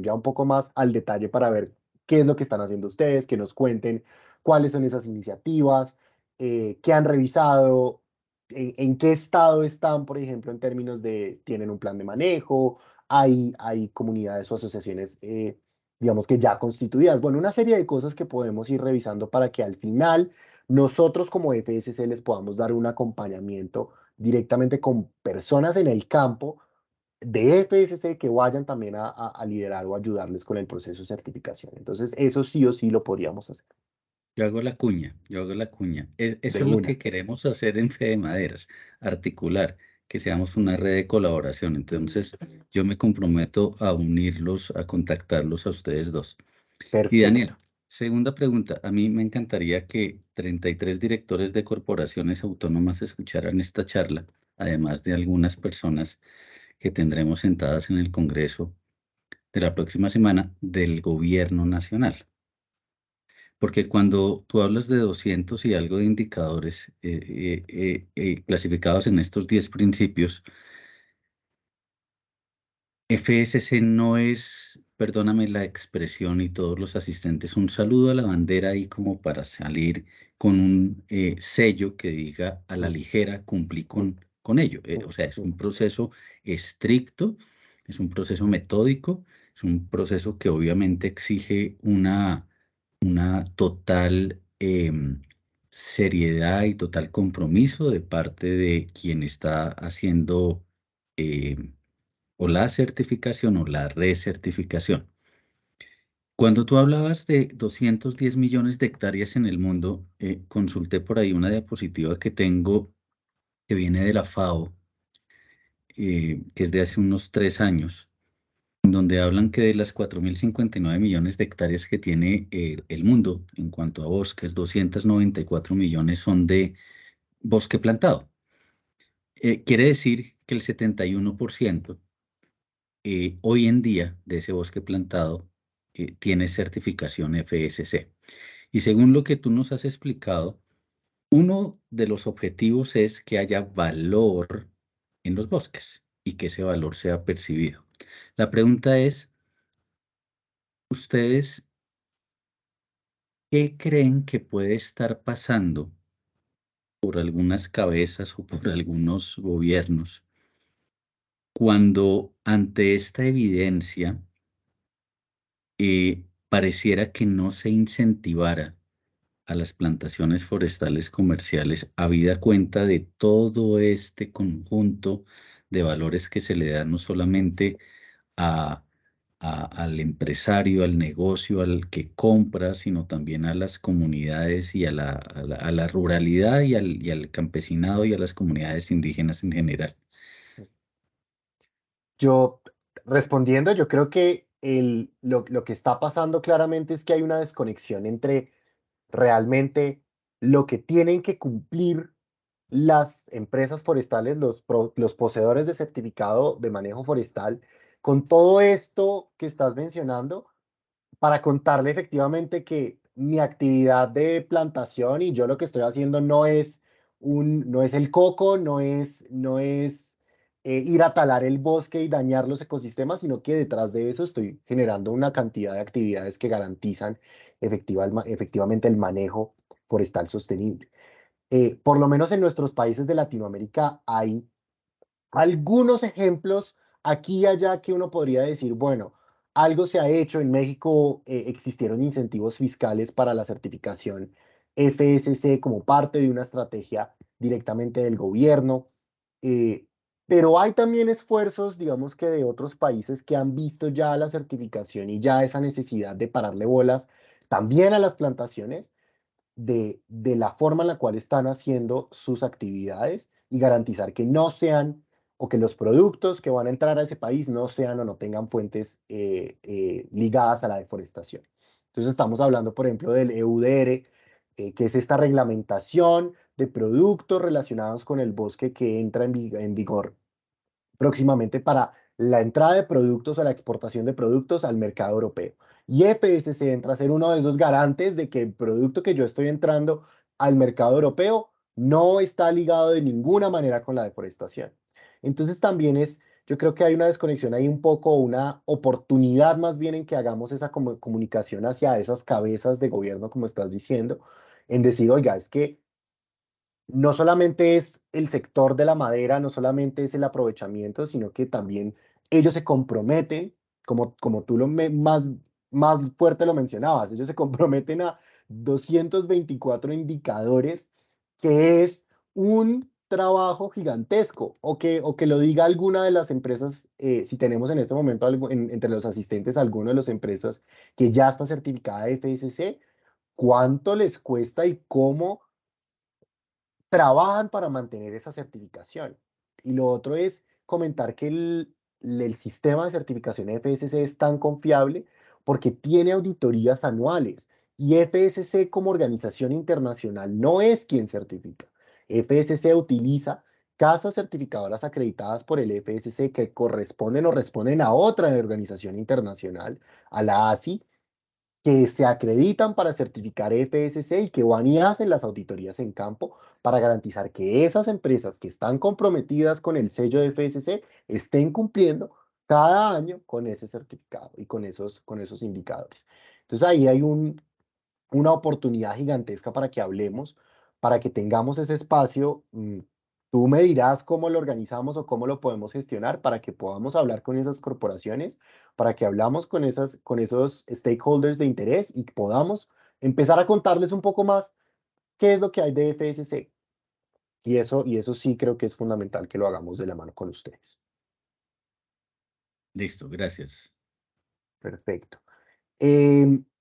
ya un poco más al detalle para ver qué es lo que están haciendo ustedes, que nos cuenten cuáles son esas iniciativas, qué han revisado, en qué estado están, por ejemplo, en términos de, tienen un plan de manejo, hay comunidades o asociaciones, digamos que ya constituidas. Bueno, una serie de cosas que podemos ir revisando para que al final nosotros como FSC les podamos dar un acompañamiento directamente con personas en el campo de FSC que vayan también a liderar o ayudarles con el proceso de certificación. Entonces, eso sí o sí lo podríamos hacer Yo hago la cuña, yo hago la cuña. de Eso es lo una. que queremos hacer en Fede Maderas, articular, que seamos una red de colaboración. Entonces, yo me comprometo a unirlos, a contactarlos a ustedes dos. Y Daniel, Perfecto. segunda pregunta. A mí me encantaría que 33 directores de corporaciones autónomas escucharan esta charla, además de algunas personas que tendremos sentadas en el Congreso de la próxima semana del Gobierno Nacional. Porque cuando tú hablas de 200 y algo de indicadores clasificados en estos 10 principios, FSC no es, perdóname la expresión y todos los asistentes, un saludo a la bandera ahí como para salir con un sello que diga a la Mm, ligera cumplí con ello. O sea, es mm. un proceso estricto, es un proceso metódico, es un proceso que obviamente exige una total seriedad y total compromiso de parte de quien está haciendo o la certificación o la recertificación. Cuando tú hablabas de 210 millones de hectáreas en el mundo, consulté por ahí una diapositiva que tengo que viene de la FAO, que es de hace unos 3 años, donde hablan que de las 4.059 millones de hectáreas que tiene el mundo en cuanto a bosques, 294 millones son de bosque plantado. Quiere decir que el 71% hoy en día de ese bosque plantado tiene certificación FSC. Y según lo que tú nos has explicado, uno de los objetivos es que haya valor en los bosques y que ese valor sea percibido. La pregunta es, ¿ustedes qué creen que puede estar pasando por algunas cabezas o por algunos gobiernos cuando ante esta evidencia pareciera que no se incentivara a las plantaciones forestales comerciales, habida cuenta de todo este conjunto de valores que se le dan no solamente a, al empresario, al negocio, al que compra, sino también a las comunidades y a la ruralidad y al campesinado y a las comunidades indígenas en general? Yo, respondiendo, yo creo que lo que está pasando claramente es que hay una desconexión entre realmente lo que tienen que cumplir las empresas forestales, los poseedores de certificado de manejo forestal, con todo esto que estás mencionando, para contarle efectivamente que mi actividad de plantación y yo lo que estoy haciendo no es el coco, no es ir a talar el bosque y dañar los ecosistemas, sino que detrás de eso estoy generando una cantidad de actividades que garantizan efectivamente el manejo forestal sostenible. Por lo menos en nuestros países de Latinoamérica hay algunos ejemplos aquí y allá que uno podría decir, bueno, algo se ha hecho. En México existieron incentivos fiscales para la certificación FSC como parte de una estrategia directamente del gobierno. eh, pero hay también esfuerzos, digamos que de otros países que han visto ya la certificación y ya esa necesidad de pararle bolas también a las plantaciones de la forma en la cual están haciendo sus actividades y garantizar que no sean o que los productos que van a entrar a ese país no sean o no tengan fuentes ligadas a la deforestación. Entonces estamos hablando, por ejemplo, del EUDR, que es esta reglamentación de productos relacionados con el bosque que entra en vigor próximamente para la entrada de productos o la exportación de productos al mercado europeo. Y EPSC entra a ser uno de esos garantes de que el producto que yo estoy entrando al mercado europeo no está ligado de ninguna manera con la deforestación. Entonces también yo creo que hay una desconexión ahí un poco, una oportunidad más bien en que hagamos esa comunicación hacia esas cabezas de gobierno, como estás diciendo, en decir, oiga, es que no solamente es el sector de la madera, no solamente es el aprovechamiento, sino que también ellos se comprometen, como tú más fuerte lo mencionabas, ellos se comprometen a 224 indicadores, que es un trabajo gigantesco, o que lo diga alguna de las empresas, si tenemos en este momento entre los asistentes alguna de las empresas que ya está certificada de FSC, cuánto les cuesta y cómo trabajan para mantener esa certificación. Y lo otro es comentar que el sistema de certificación FSC es tan confiable porque tiene auditorías anuales y FSC como organización internacional no es quien certifica. FSC utiliza casas certificadoras acreditadas por el FSC que corresponden o responden a otra organización internacional, a la ASI, que se acreditan para certificar FSC y que van y hacen las auditorías en campo para garantizar que esas empresas que están comprometidas con el sello de FSC estén cumpliendo cada año con ese certificado y con esos indicadores. Entonces ahí hay una oportunidad gigantesca para que hablemos, para que tengamos ese espacio. Tú me dirás cómo lo organizamos o cómo lo podemos gestionar para que podamos hablar con esas corporaciones, para que hablamos con esos stakeholders de interés y podamos empezar a contarles un poco más qué es lo que hay de FSC. Y eso sí creo que es fundamental que lo hagamos de la mano con ustedes. Listo, gracias. Perfecto.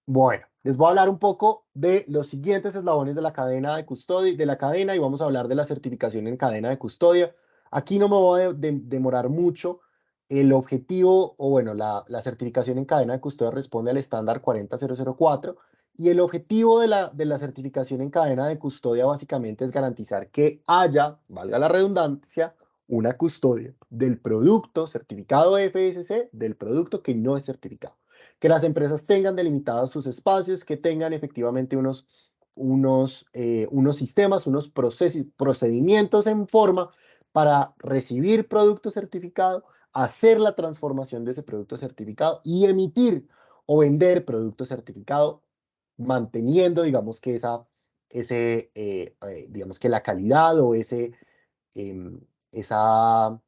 Bueno, les voy a hablar un poco de los siguientes eslabones de la cadena de custodia, de la cadena, y vamos a hablar de la certificación en cadena de custodia. Aquí no me voy a demorar mucho. El objetivo, o bueno, la certificación en cadena de custodia responde al estándar 40004 y el objetivo de la certificación en cadena de custodia básicamente es garantizar que haya, valga la redundancia, una custodia del producto certificado FSC, del producto que no es certificado, que las empresas tengan delimitados sus espacios, que tengan efectivamente unos sistemas, unos procedimientos en forma para recibir producto certificado, hacer la transformación de ese producto certificado y emitir o vender producto certificado, manteniendo, digamos que digamos que la calidad o esa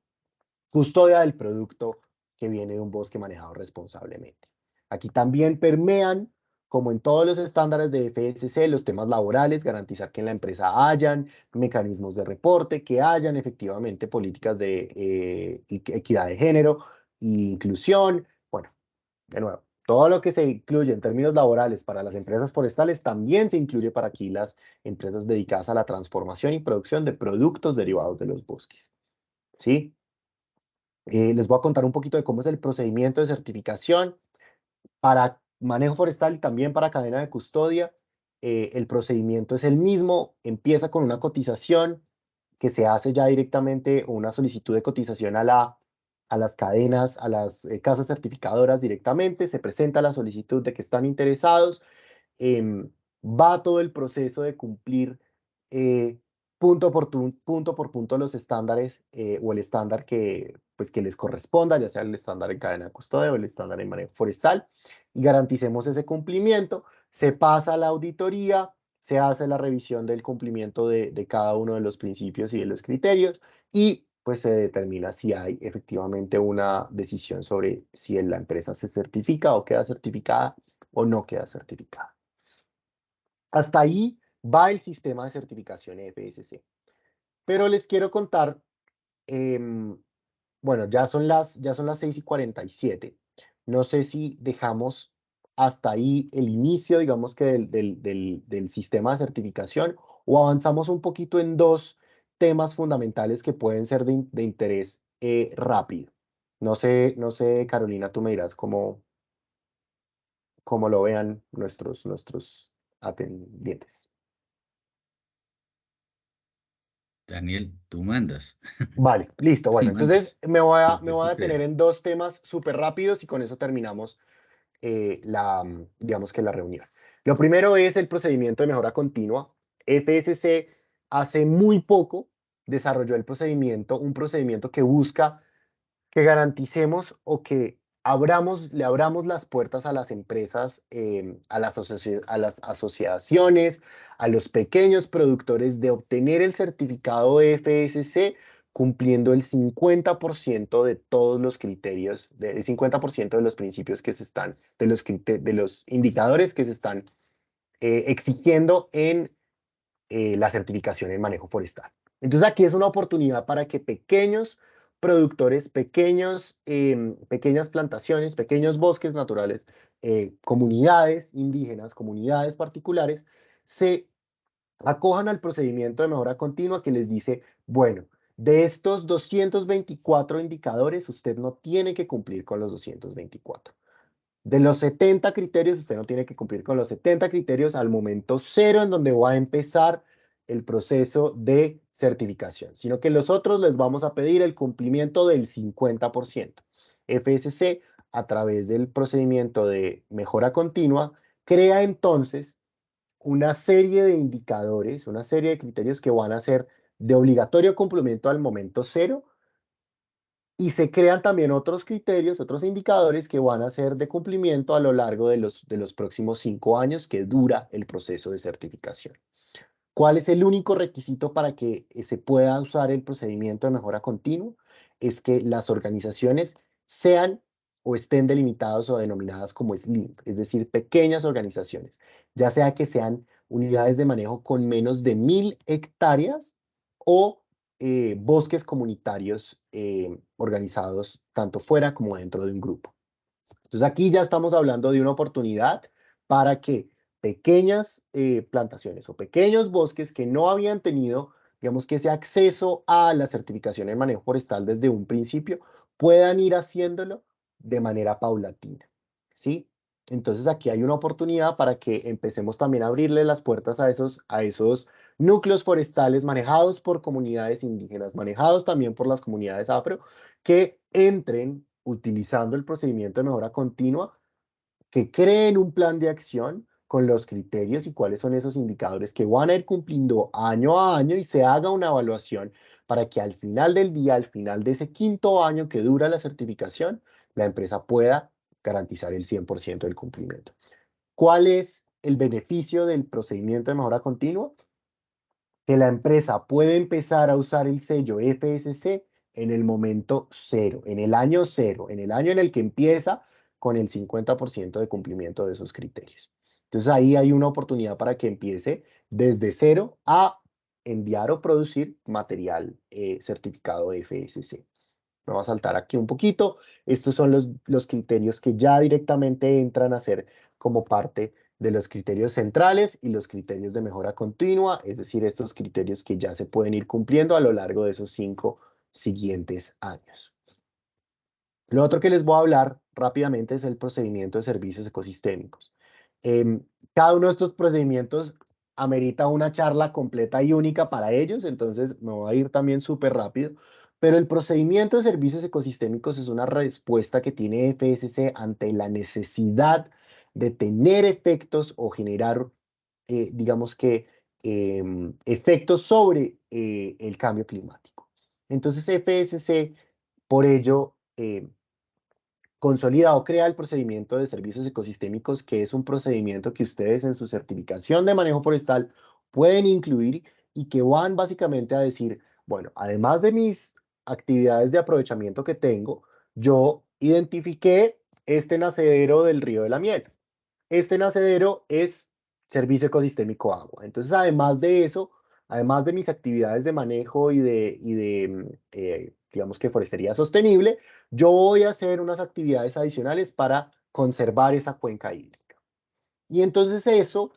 custodia del producto que viene de un bosque manejado responsablemente. Aquí también permean, como en todos los estándares de FSC, los temas laborales, garantizar que en la empresa hayan mecanismos de reporte, que hayan efectivamente políticas de equidad de género e inclusión. Bueno, de nuevo, todo lo que se incluye en términos laborales para las empresas forestales también se incluye para aquí las empresas dedicadas a la transformación y producción de productos derivados de los bosques. ¿Sí? Les voy a contar un poquito de cómo es el procedimiento de certificación para manejo forestal y también para cadena de custodia. El procedimiento es el mismo, empieza con una cotización que se hace ya directamente, o una solicitud de cotización a las cadenas, a las casas certificadoras directamente, se presenta la solicitud de que están interesados, va todo el proceso de cumplir eh, punto por punto los estándares o el estándar pues, que les corresponda, ya sea el estándar en cadena de custodia o el estándar en manejo forestal, y garanticemos ese cumplimiento. Se pasa a la auditoría, se hace la revisión del cumplimiento de cada uno de los principios y de los criterios, y pues se determina si hay efectivamente una decisión sobre si la empresa se certifica o queda certificada o no queda certificada. Hasta ahí va el sistema de certificación FSC. Pero les quiero contar, bueno, ya son las 6:47. No sé si dejamos hasta ahí el inicio, digamos que del sistema de certificación, o avanzamos un poquito en dos temas fundamentales que pueden ser de interés rápido. No sé, Carolina, tú me dirás cómo lo vean nuestros atendientes. Daniel, tú mandas. Vale, listo. Tú Bueno, entonces mandas. me Lo voy que a detener creas. en dos temas súper rápidos y con eso terminamos digamos que la reunión. Lo primero es el procedimiento de mejora continua. FSC hace muy poco desarrolló un procedimiento que busca que garanticemos o que le abramos las puertas a las empresas, a las asociaciones, a los pequeños productores de obtener el certificado de FSC cumpliendo el 50% de todos los criterios, el 50% de los principios que se están, de los indicadores que se están exigiendo en la certificación en manejo forestal. Entonces aquí es una oportunidad para que pequeños productores, pequeñas plantaciones, pequeños bosques naturales, comunidades indígenas, comunidades particulares, se acojan al procedimiento de mejora continua que les dice, bueno, de estos 224 indicadores, usted no tiene que cumplir con los 224. De los 70 criterios, usted no tiene que cumplir con los 70 criterios al momento cero en donde va a empezar el proceso de certificación, sino que los otros les vamos a pedir el cumplimiento del 50%. FSC, a través del procedimiento de mejora continua, crea entonces una serie de indicadores, una serie de criterios que van a ser de obligatorio cumplimiento al momento cero, y se crean también otros criterios, otros indicadores que van a ser de cumplimiento a lo largo de los próximos 5 años que dura el proceso de certificación. ¿Cuál es el único requisito para que se pueda usar el procedimiento de mejora continua? Es que las organizaciones sean o estén delimitadas o denominadas como SLIM, es decir, pequeñas organizaciones, ya sea que sean unidades de manejo con menos de 1000 hectáreas o bosques comunitarios organizados tanto fuera como dentro de un grupo. Entonces aquí ya estamos hablando de una oportunidad para que pequeñas plantaciones o pequeños bosques que no habían tenido, digamos que ese acceso a la certificación de manejo forestal desde un principio, puedan ir haciéndolo de manera paulatina, ¿sí? Entonces aquí hay una oportunidad para que empecemos también a abrirle las puertas a esos núcleos forestales manejados por comunidades indígenas, manejados también por las comunidades afro, que entren utilizando el procedimiento de mejora continua, que creen un plan de acción con los criterios y cuáles son esos indicadores que van a ir cumpliendo año a año y se haga una evaluación para que al final del día, al final de ese 5.º año que dura la certificación, la empresa pueda garantizar el 100% del cumplimiento. ¿Cuál es el beneficio del procedimiento de mejora continua? Que la empresa puede empezar a usar el sello FSC en el momento cero, en el año cero, en el año en el que empieza con el 50% de cumplimiento de esos criterios. Entonces ahí hay una oportunidad para que empiece desde cero a enviar o producir material certificado FSC. Me voy a saltar aquí un poquito. Estos son los criterios que ya directamente entran a ser como parte de los criterios centrales y los criterios de mejora continua, es decir, estos criterios que ya se pueden ir cumpliendo a lo largo de esos 5 siguientes años. Lo otro que les voy a hablar rápidamente es el procedimiento de servicios ecosistémicos. Cada uno de estos procedimientos amerita una charla completa y única para ellos, entonces me voy a ir también súper rápido. Pero el procedimiento de servicios ecosistémicos es una respuesta que tiene FSC ante la necesidad de tener efectos o generar, digamos que, efectos sobre el cambio climático. Entonces FSC, por ello, consolida o crea el procedimiento de servicios ecosistémicos, que es un procedimiento que ustedes en su certificación de manejo forestal pueden incluir y que van básicamente a decir, bueno, además de mis actividades de aprovechamiento que tengo, yo identifiqué este nacedero del río de la Miel. Este nacedero es servicio ecosistémico agua. Entonces, además de eso, además de mis actividades de manejo digamos que forestería sostenible, yo voy a hacer unas actividades adicionales para conservar esa cuenca hídrica. Y entonces eso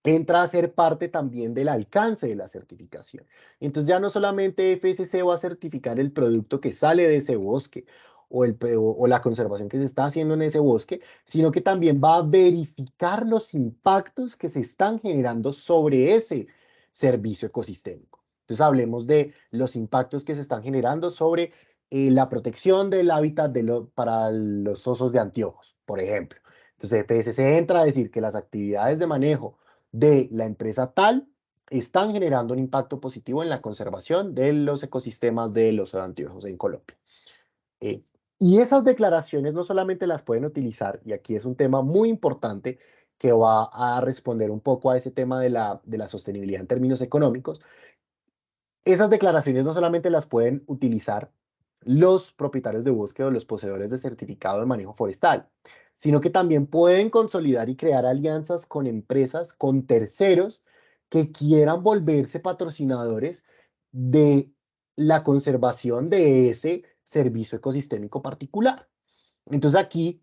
entra a ser parte también del alcance de la certificación. Entonces ya no solamente FSC va a certificar el producto que sale de ese bosque o la conservación que se está haciendo en ese bosque, sino que también va a verificar los impactos que se están generando sobre ese servicio ecosistémico. Entonces hablemos de los impactos que se están generando sobre la protección del hábitat para los osos de anteojos, por ejemplo. Entonces FSC entra a decir que las actividades de manejo de la empresa tal están generando un impacto positivo en la conservación de los ecosistemas de los anteojos en Colombia. Y esas declaraciones no solamente las pueden utilizar, y aquí es un tema muy importante que va a responder un poco a ese tema de la sostenibilidad en términos económicos, esas declaraciones no solamente las pueden utilizar los propietarios de bosque o los poseedores de certificado de manejo forestal, sino que también pueden consolidar y crear alianzas con empresas, con terceros que quieran volverse patrocinadores de la conservación de ese servicio ecosistémico particular. Entonces aquí,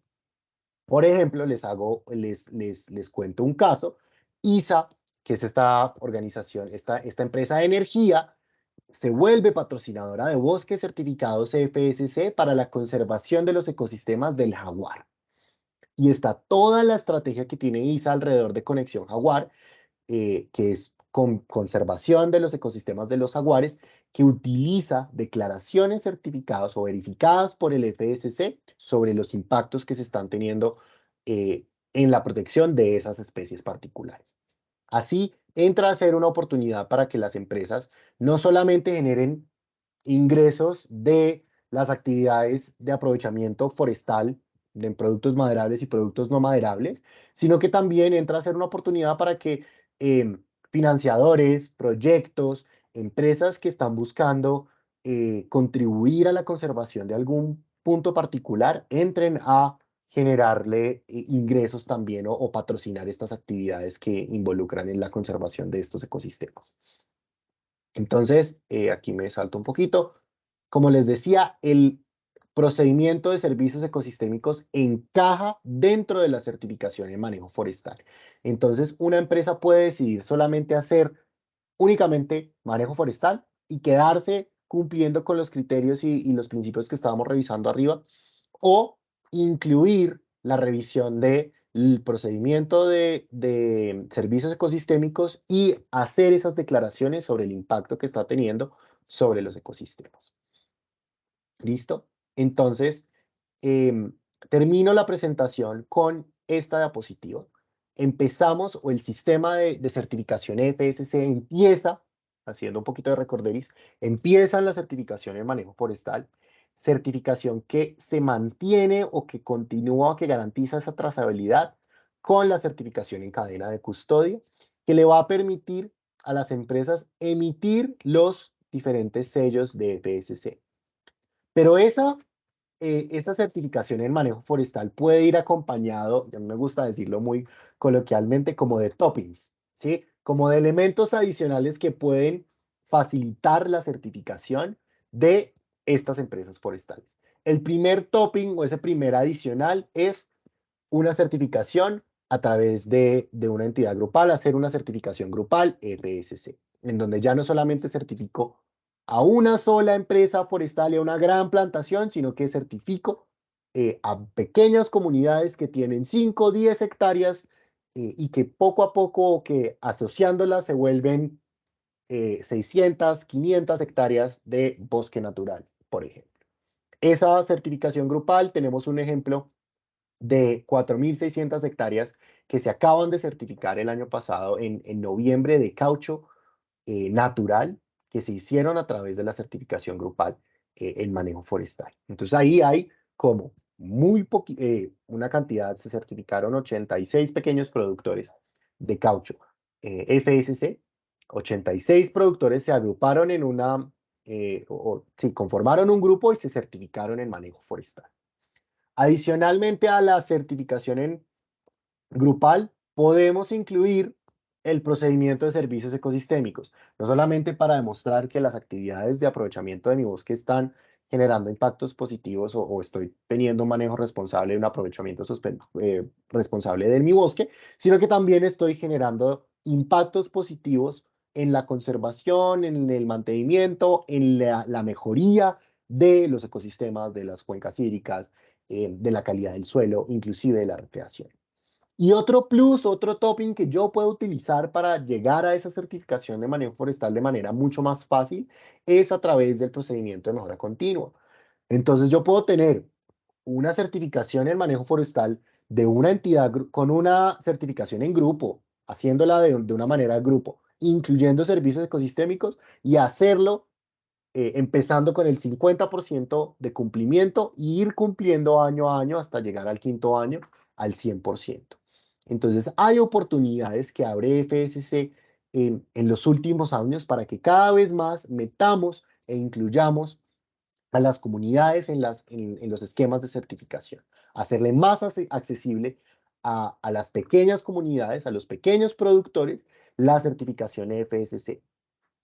por ejemplo, les cuento un caso. ISA, que es esta organización, esta empresa de energía, se vuelve patrocinadora de bosques certificados FSC para la conservación de los ecosistemas del jaguar. Y está toda la estrategia que tiene ISA alrededor de Conexión Jaguar, que es conservación de los ecosistemas de los jaguares, que utiliza declaraciones certificadas o verificadas por el FSC sobre los impactos que se están teniendo en la protección de esas especies particulares. Así entra a ser una oportunidad para que las empresas no solamente generen ingresos de las actividades de aprovechamiento forestal de productos maderables y productos no maderables, sino que también entra a ser una oportunidad para que financiadores, proyectos, empresas que están buscando contribuir a la conservación de algún punto particular, entren a generarle ingresos también o patrocinar estas actividades que involucran en la conservación de estos ecosistemas. Entonces, aquí me salto un poquito. Como les decía, el procedimiento de servicios ecosistémicos encaja dentro de la certificación en manejo forestal. Entonces, una empresa puede decidir solamente hacer únicamente manejo forestal y quedarse cumpliendo con los criterios y los principios que estábamos revisando arriba, o incluir la revisión del procedimiento de servicios ecosistémicos y hacer esas declaraciones sobre el impacto que está teniendo sobre los ecosistemas. ¿Listo? Entonces, termino la presentación con esta diapositiva. Empezamos, o el sistema de certificación FSC empieza, haciendo un poquito de recorderis, empieza en la certificación en manejo forestal, certificación que se mantiene o que continúa o que garantiza esa trazabilidad con la certificación en cadena de custodia, que le va a permitir a las empresas emitir los diferentes sellos de FSC. Pero esta certificación en manejo forestal puede ir acompañado, a mí me gusta decirlo muy coloquialmente, como de toppings, ¿sí? Como de elementos adicionales que pueden facilitar la certificación de estas empresas forestales. El primer topping o ese primer adicional es una certificación a través de una entidad grupal, hacer una certificación grupal FSC, en donde ya no solamente certifico a una sola empresa forestal y a una gran plantación, sino que certifico a pequeñas comunidades que tienen 5 o 10 hectáreas y que poco a poco, que asociándolas se vuelven 600, 500 hectáreas de bosque natural, por ejemplo. Esa certificación grupal, tenemos un ejemplo de 4.600 hectáreas que se acaban de certificar el año pasado en noviembre de caucho natural, que se hicieron a través de la certificación grupal en manejo forestal. Entonces ahí hay como una cantidad, se certificaron 86 pequeños productores de caucho FSC, 86 productores se agruparon en conformaron un grupo y se certificaron en manejo forestal. Adicionalmente a la certificación en grupal, podemos incluir el procedimiento de servicios ecosistémicos, no solamente para demostrar que las actividades de aprovechamiento de mi bosque están generando impactos positivos o estoy teniendo un manejo responsable, un aprovechamiento responsable de mi bosque, sino que también estoy generando impactos positivos en la conservación, en el mantenimiento, en la mejoría de los ecosistemas, de las cuencas hídricas, de la calidad del suelo, inclusive de la recreación. Y otro plus, otro topping que yo puedo utilizar para llegar a esa certificación de manejo forestal de manera mucho más fácil es a través del procedimiento de mejora continua. Entonces yo puedo tener una certificación en manejo forestal de una entidad con una certificación en grupo, haciéndola de una manera de grupo, incluyendo servicios ecosistémicos y hacerlo empezando con el 50% de cumplimiento e ir cumpliendo año a año hasta llegar al quinto año al 100%. Entonces, hay oportunidades que abre FSC en los últimos años para que cada vez más metamos e incluyamos a las comunidades en los esquemas de certificación, hacerle más accesible a las pequeñas comunidades, a los pequeños productores, la certificación FSC.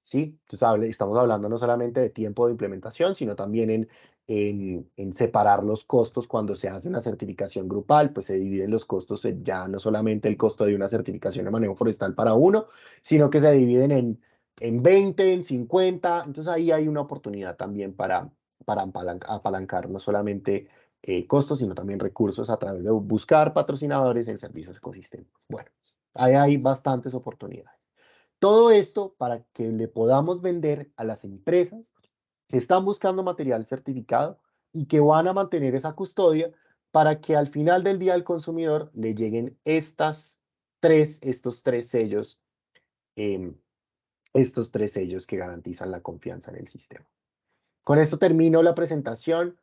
¿sí? Entonces, estamos hablando no solamente de tiempo de implementación, sino también en separar los costos cuando se hace una certificación grupal, pues se dividen los costos en ya no solamente el costo de una certificación de manejo forestal para uno, sino que se dividen en 20, en 50. Entonces ahí hay una oportunidad también para apalancar no solamente costos, sino también recursos a través de buscar patrocinadores en servicios ecosistémicos. Bueno, ahí hay bastantes oportunidades. Todo esto para que le podamos vender a las empresas que están buscando material certificado y que van a mantener esa custodia para que al final del día al consumidor le lleguen estos tres sellos, eh, estos tres sellos que garantizan la confianza en el sistema. Con esto termino la presentación.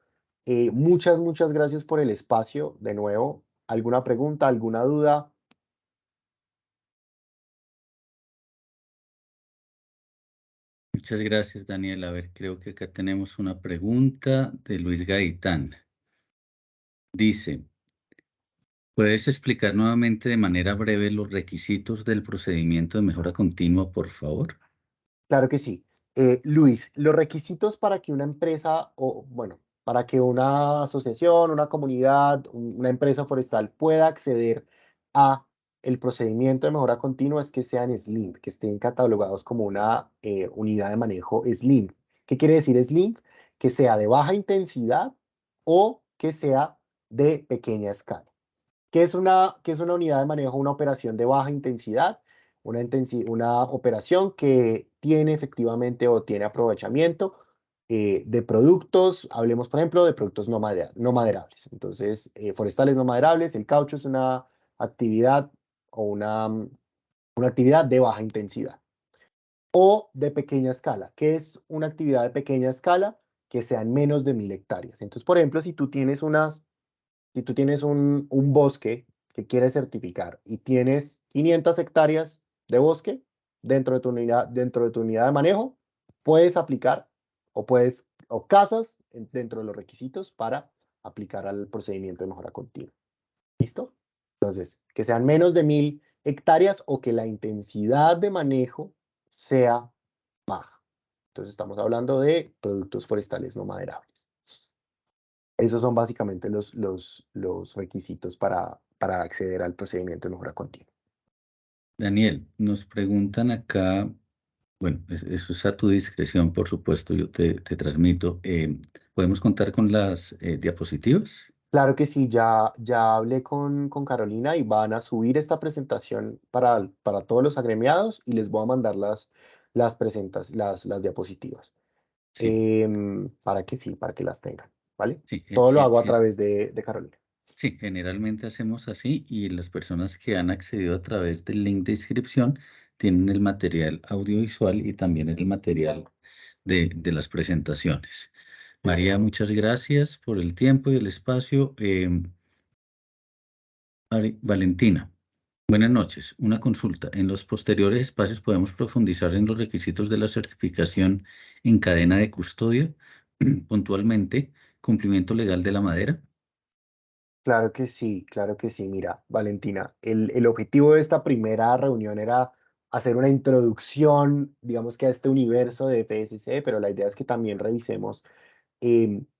Muchas gracias por el espacio. De nuevo, ¿alguna pregunta, alguna duda? Muchas gracias, Daniel. A ver, creo que acá tenemos una pregunta de Luis Gaitán. Dice, ¿puedes explicar nuevamente de manera breve los requisitos del procedimiento de mejora continua, por favor? Claro que sí. Luis, los requisitos para que una empresa, o bueno, para que una asociación, una comunidad, una empresa forestal pueda acceder a el procedimiento de mejora continua es que sean SLIM, que estén catalogados como una unidad de manejo SLIM. ¿Qué quiere decir SLIM? Que sea de baja intensidad o que sea de pequeña escala. Qué es una unidad de manejo? Una operación de baja intensidad, una operación que tiene efectivamente o tiene aprovechamiento de productos, hablemos por ejemplo de productos no maderables. Entonces, forestales no maderables, el caucho es una actividad o una actividad de baja intensidad. O de pequeña escala, que es una actividad de pequeña escala que sean menos de 1000 hectáreas. Entonces, por ejemplo, si tú tienes un bosque que quieres certificar y tienes 500 hectáreas de bosque dentro de tu unidad de manejo, puedes aplicar o casas dentro de los requisitos para aplicar al procedimiento de mejora continua. ¿Listo? Entonces, que sean menos de 1000 hectáreas o que la intensidad de manejo sea baja. Entonces, estamos hablando de productos forestales no maderables. Esos son básicamente los requisitos para acceder al procedimiento de mejora continua. Daniel, nos preguntan acá, bueno, eso es a tu discreción, por supuesto, yo te transmito. ¿Podemos contar con las diapositivas? Claro que sí, ya hablé con Carolina y van a subir esta presentación para todos los agremiados y les voy a mandar las diapositivas. Sí, Para que las tengan, ¿vale? sí, Todo lo hago a través de Carolina. sí, generalmente hacemos así y las personas que han accedido a través del link de inscripción tienen el material audiovisual y también el material de las presentaciones. María, muchas gracias por el tiempo y el espacio. Valentina, buenas noches. Una consulta. En los posteriores espacios podemos profundizar en los requisitos de la certificación en cadena de custodia, puntualmente, cumplimiento legal de la madera. Claro que sí, claro que sí. Mira, Valentina, el objetivo de esta primera reunión era hacer una introducción, digamos que a este universo de FSC, pero la idea es que también revisemos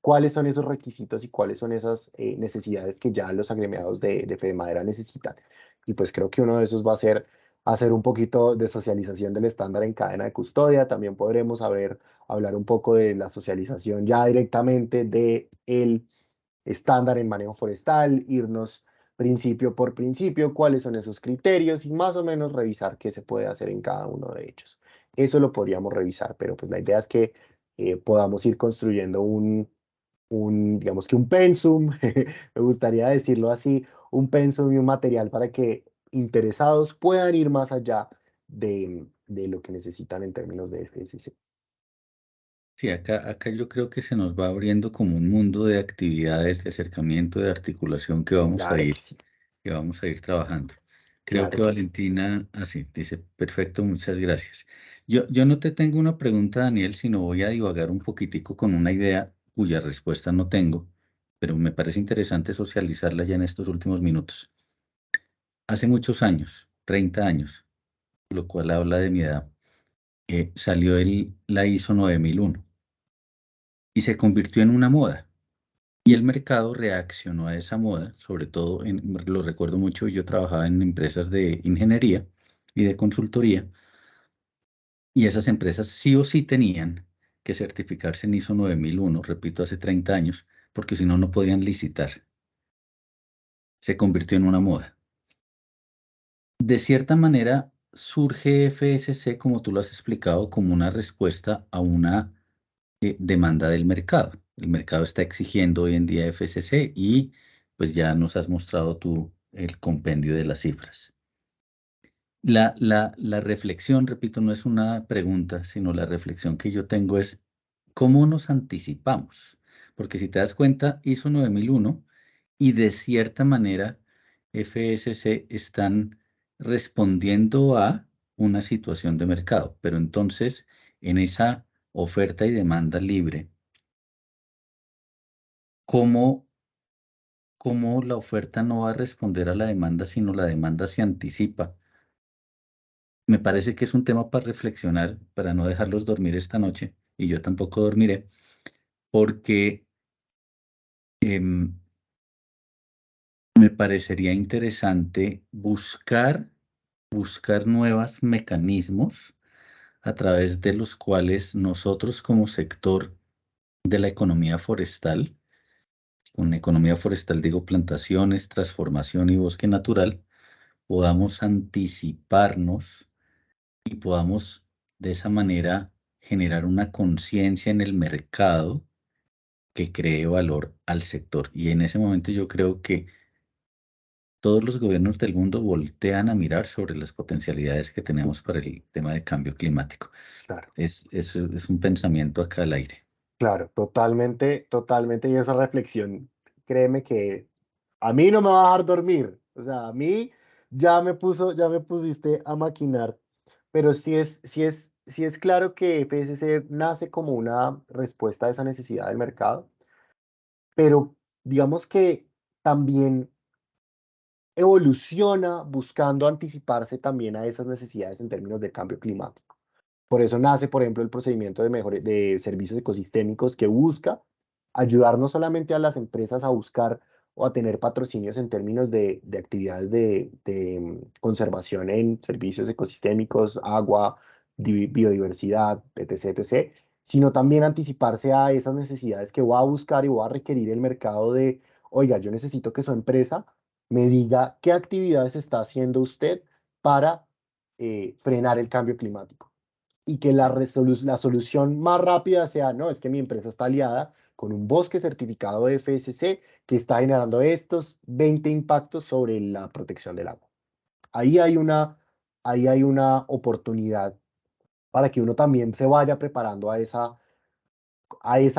cuáles son esos requisitos y cuáles son esas necesidades que ya los agremiados de Fede Madera necesitan. Y pues creo que uno de esos va a ser hacer un poquito de socialización del estándar en cadena de custodia. También podremos hablar un poco de la socialización ya directamente de el estándar en manejo forestal, irnos principio por principio, cuáles son esos criterios y más o menos revisar qué se puede hacer en cada uno de ellos. Eso lo podríamos revisar, pero pues la idea es que podamos ir construyendo digamos que un pensum, me gustaría decirlo así, un pensum y un material para que interesados puedan ir más allá de lo que necesitan en términos de FSC. Sí, acá yo creo que se nos va abriendo como un mundo de actividades, de acercamiento, de articulación Claro que sí, que vamos a ir trabajando. Creo que claro que sí. Valentina, así, dice, perfecto, muchas gracias. Yo no te tengo una pregunta, Daniel, sino voy a divagar un poquitico con una idea cuya respuesta no tengo, pero me parece interesante socializarla ya en estos últimos minutos. Hace muchos años, 30 años, lo cual habla de mi edad, salió la ISO 9001 y se convirtió en una moda. Y el mercado reaccionó a esa moda, sobre todo, lo recuerdo mucho, yo trabajaba en empresas de ingeniería y de consultoría, y esas empresas sí o sí tenían que certificarse en ISO 9001, repito, hace 30 años, porque si no, no podían licitar. Se convirtió en una moda. De cierta manera, surge FSC, como tú lo has explicado, como una respuesta a una demanda del mercado. El mercado está exigiendo hoy en día FSC y pues ya nos has mostrado tú el compendio de las cifras. La reflexión, repito, no es una pregunta, sino la reflexión que yo tengo es cómo nos anticipamos. Porque si te das cuenta, ISO 9001 y de cierta manera FSC están respondiendo a una situación de mercado. Pero entonces, en esa oferta y demanda libre, ¿cómo la oferta no va a responder a la demanda, sino la demanda se anticipa? Me parece que es un tema para reflexionar, para no dejarlos dormir esta noche, y yo tampoco dormiré, porque em, me parecería interesante buscar nuevos mecanismos a través de los cuales nosotros como sector de la economía forestal, con economía forestal digo plantaciones, transformación y bosque natural, podamos anticiparnos y podamos de esa manera generar una conciencia en el mercado que cree valor al sector. Y en ese momento yo creo que todos los gobiernos del mundo voltean a mirar sobre las potencialidades que tenemos para el tema de cambio climático. Claro. Es un pensamiento acá al aire. Claro, totalmente, totalmente. Y esa reflexión, créeme que a mí no me va a dejar dormir. O sea, a mí ya me pusiste a maquinar. Pero sí es claro que FSC nace como una respuesta a esa necesidad del mercado. Pero digamos que también evoluciona buscando anticiparse también a esas necesidades en términos de cambio climático. Por eso nace, por ejemplo, el procedimiento de servicios ecosistémicos que busca ayudar no solamente a las empresas a buscar o a tener patrocinios en términos de actividades de conservación en servicios ecosistémicos, agua, biodiversidad, etc., etc., sino también anticiparse a esas necesidades que va a buscar y va a requerir el mercado de, oiga, yo necesito que su empresa me diga qué actividades está haciendo usted para frenar el cambio climático y que Sí, la solución más rápida sea, no, es que mi empresa está aliada con un bosque certificado de FSC que está generando estos 20 impactos sobre la protección del agua. Ahí hay ahí hay una oportunidad para que uno también se vaya preparando a esa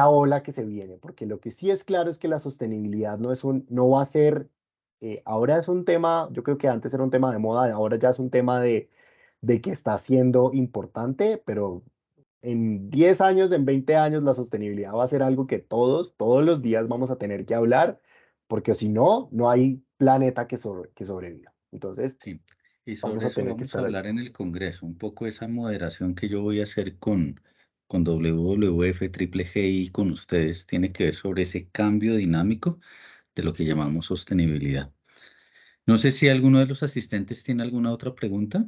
ola que se viene, porque lo que sí es claro es que la sostenibilidad no va a ser, ahora es un tema, yo creo que antes era un tema de moda, ahora ya es un tema de que está siendo importante, pero en 10 años, en 20 años, la sostenibilidad va a ser algo que todos los días vamos a tener que hablar, porque si no, no hay planeta que sobreviva. Entonces, sí. Y vamos sobre a eso tener que vamos a estar hablar en allí. el Congreso, un poco esa moderación que yo voy a hacer con WWF, Triple G y con ustedes, tiene que ver sobre ese cambio dinámico de lo que llamamos sostenibilidad. No sé si alguno de los asistentes tiene alguna otra pregunta.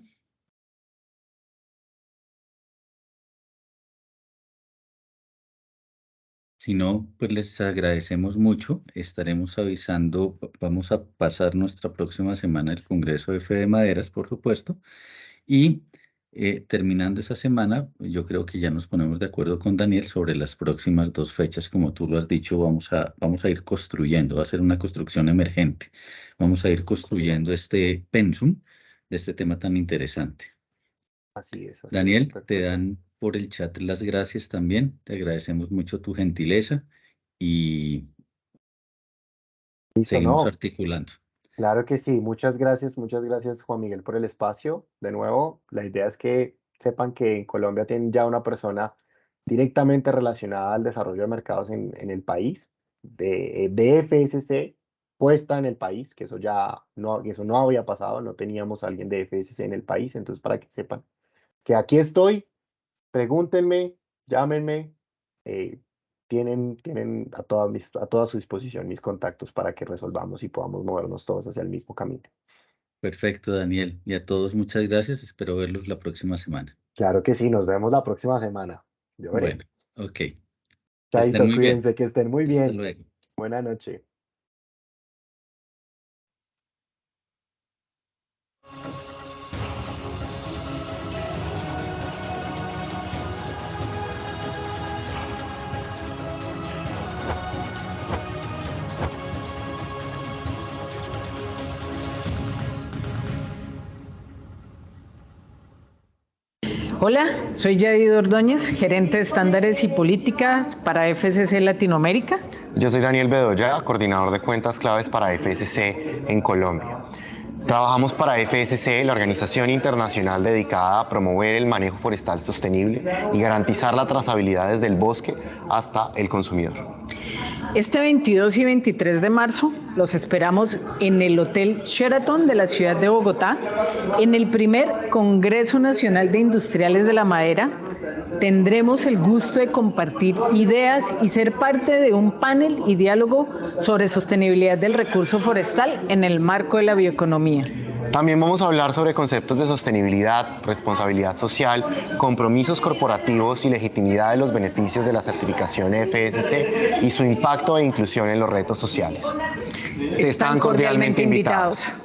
Si no, pues les agradecemos mucho. Estaremos avisando, vamos a pasar nuestra próxima semana el Congreso F de Maderas, por supuesto, y terminando esa semana, yo creo que ya nos ponemos de acuerdo con Daniel sobre las próximas dos fechas, como tú lo has dicho, vamos a ir construyendo, va a ser una construcción emergente. Vamos a ir construyendo este pensum de este tema tan interesante. Así es, Daniel, te perfecto. dan por el chat las gracias también. Te agradecemos mucho tu gentileza y Listo, seguimos ¿no? articulando. Claro que sí, muchas gracias Juan Miguel por el espacio. De nuevo, la idea es que sepan que en Colombia tienen ya una persona directamente relacionada al desarrollo de mercados en el país, de FSC puesta en el país, que eso no había pasado, no teníamos a alguien de FSC en el país, entonces para que sepan que aquí estoy pregúntenme, llámenme, tienen a toda su disposición mis contactos para que resolvamos y podamos movernos todos hacia el mismo camino. Perfecto, Daniel. Y a todos muchas gracias. Espero verlos la próxima semana. Claro que sí, nos vemos la próxima semana. Yo veré. Bueno, ok. Que estén Chaito, muy bien. cuídense, que estén muy Hasta bien. luego. Buenas noches. Hola, soy Yadid Ordóñez, gerente de estándares y políticas para FCC Latinoamérica. Yo soy Daniel Bedoya, coordinador de cuentas claves para FSC en Colombia. Trabajamos para FSC, la organización internacional dedicada a promover el manejo forestal sostenible y garantizar la trazabilidad desde el bosque hasta el consumidor. Este 22 y 23 de marzo los esperamos en el Hotel Sheraton de la ciudad de Bogotá, en el primer Congreso Nacional de Industriales de la Madera. Tendremos el gusto de compartir ideas y ser parte de un panel y diálogo sobre sostenibilidad del recurso forestal en el marco de la bioeconomía. También vamos a hablar sobre conceptos de sostenibilidad, responsabilidad social, compromisos corporativos y legitimidad de los beneficios de la certificación FSC y su impacto e inclusión en los retos sociales. Están cordialmente invitados.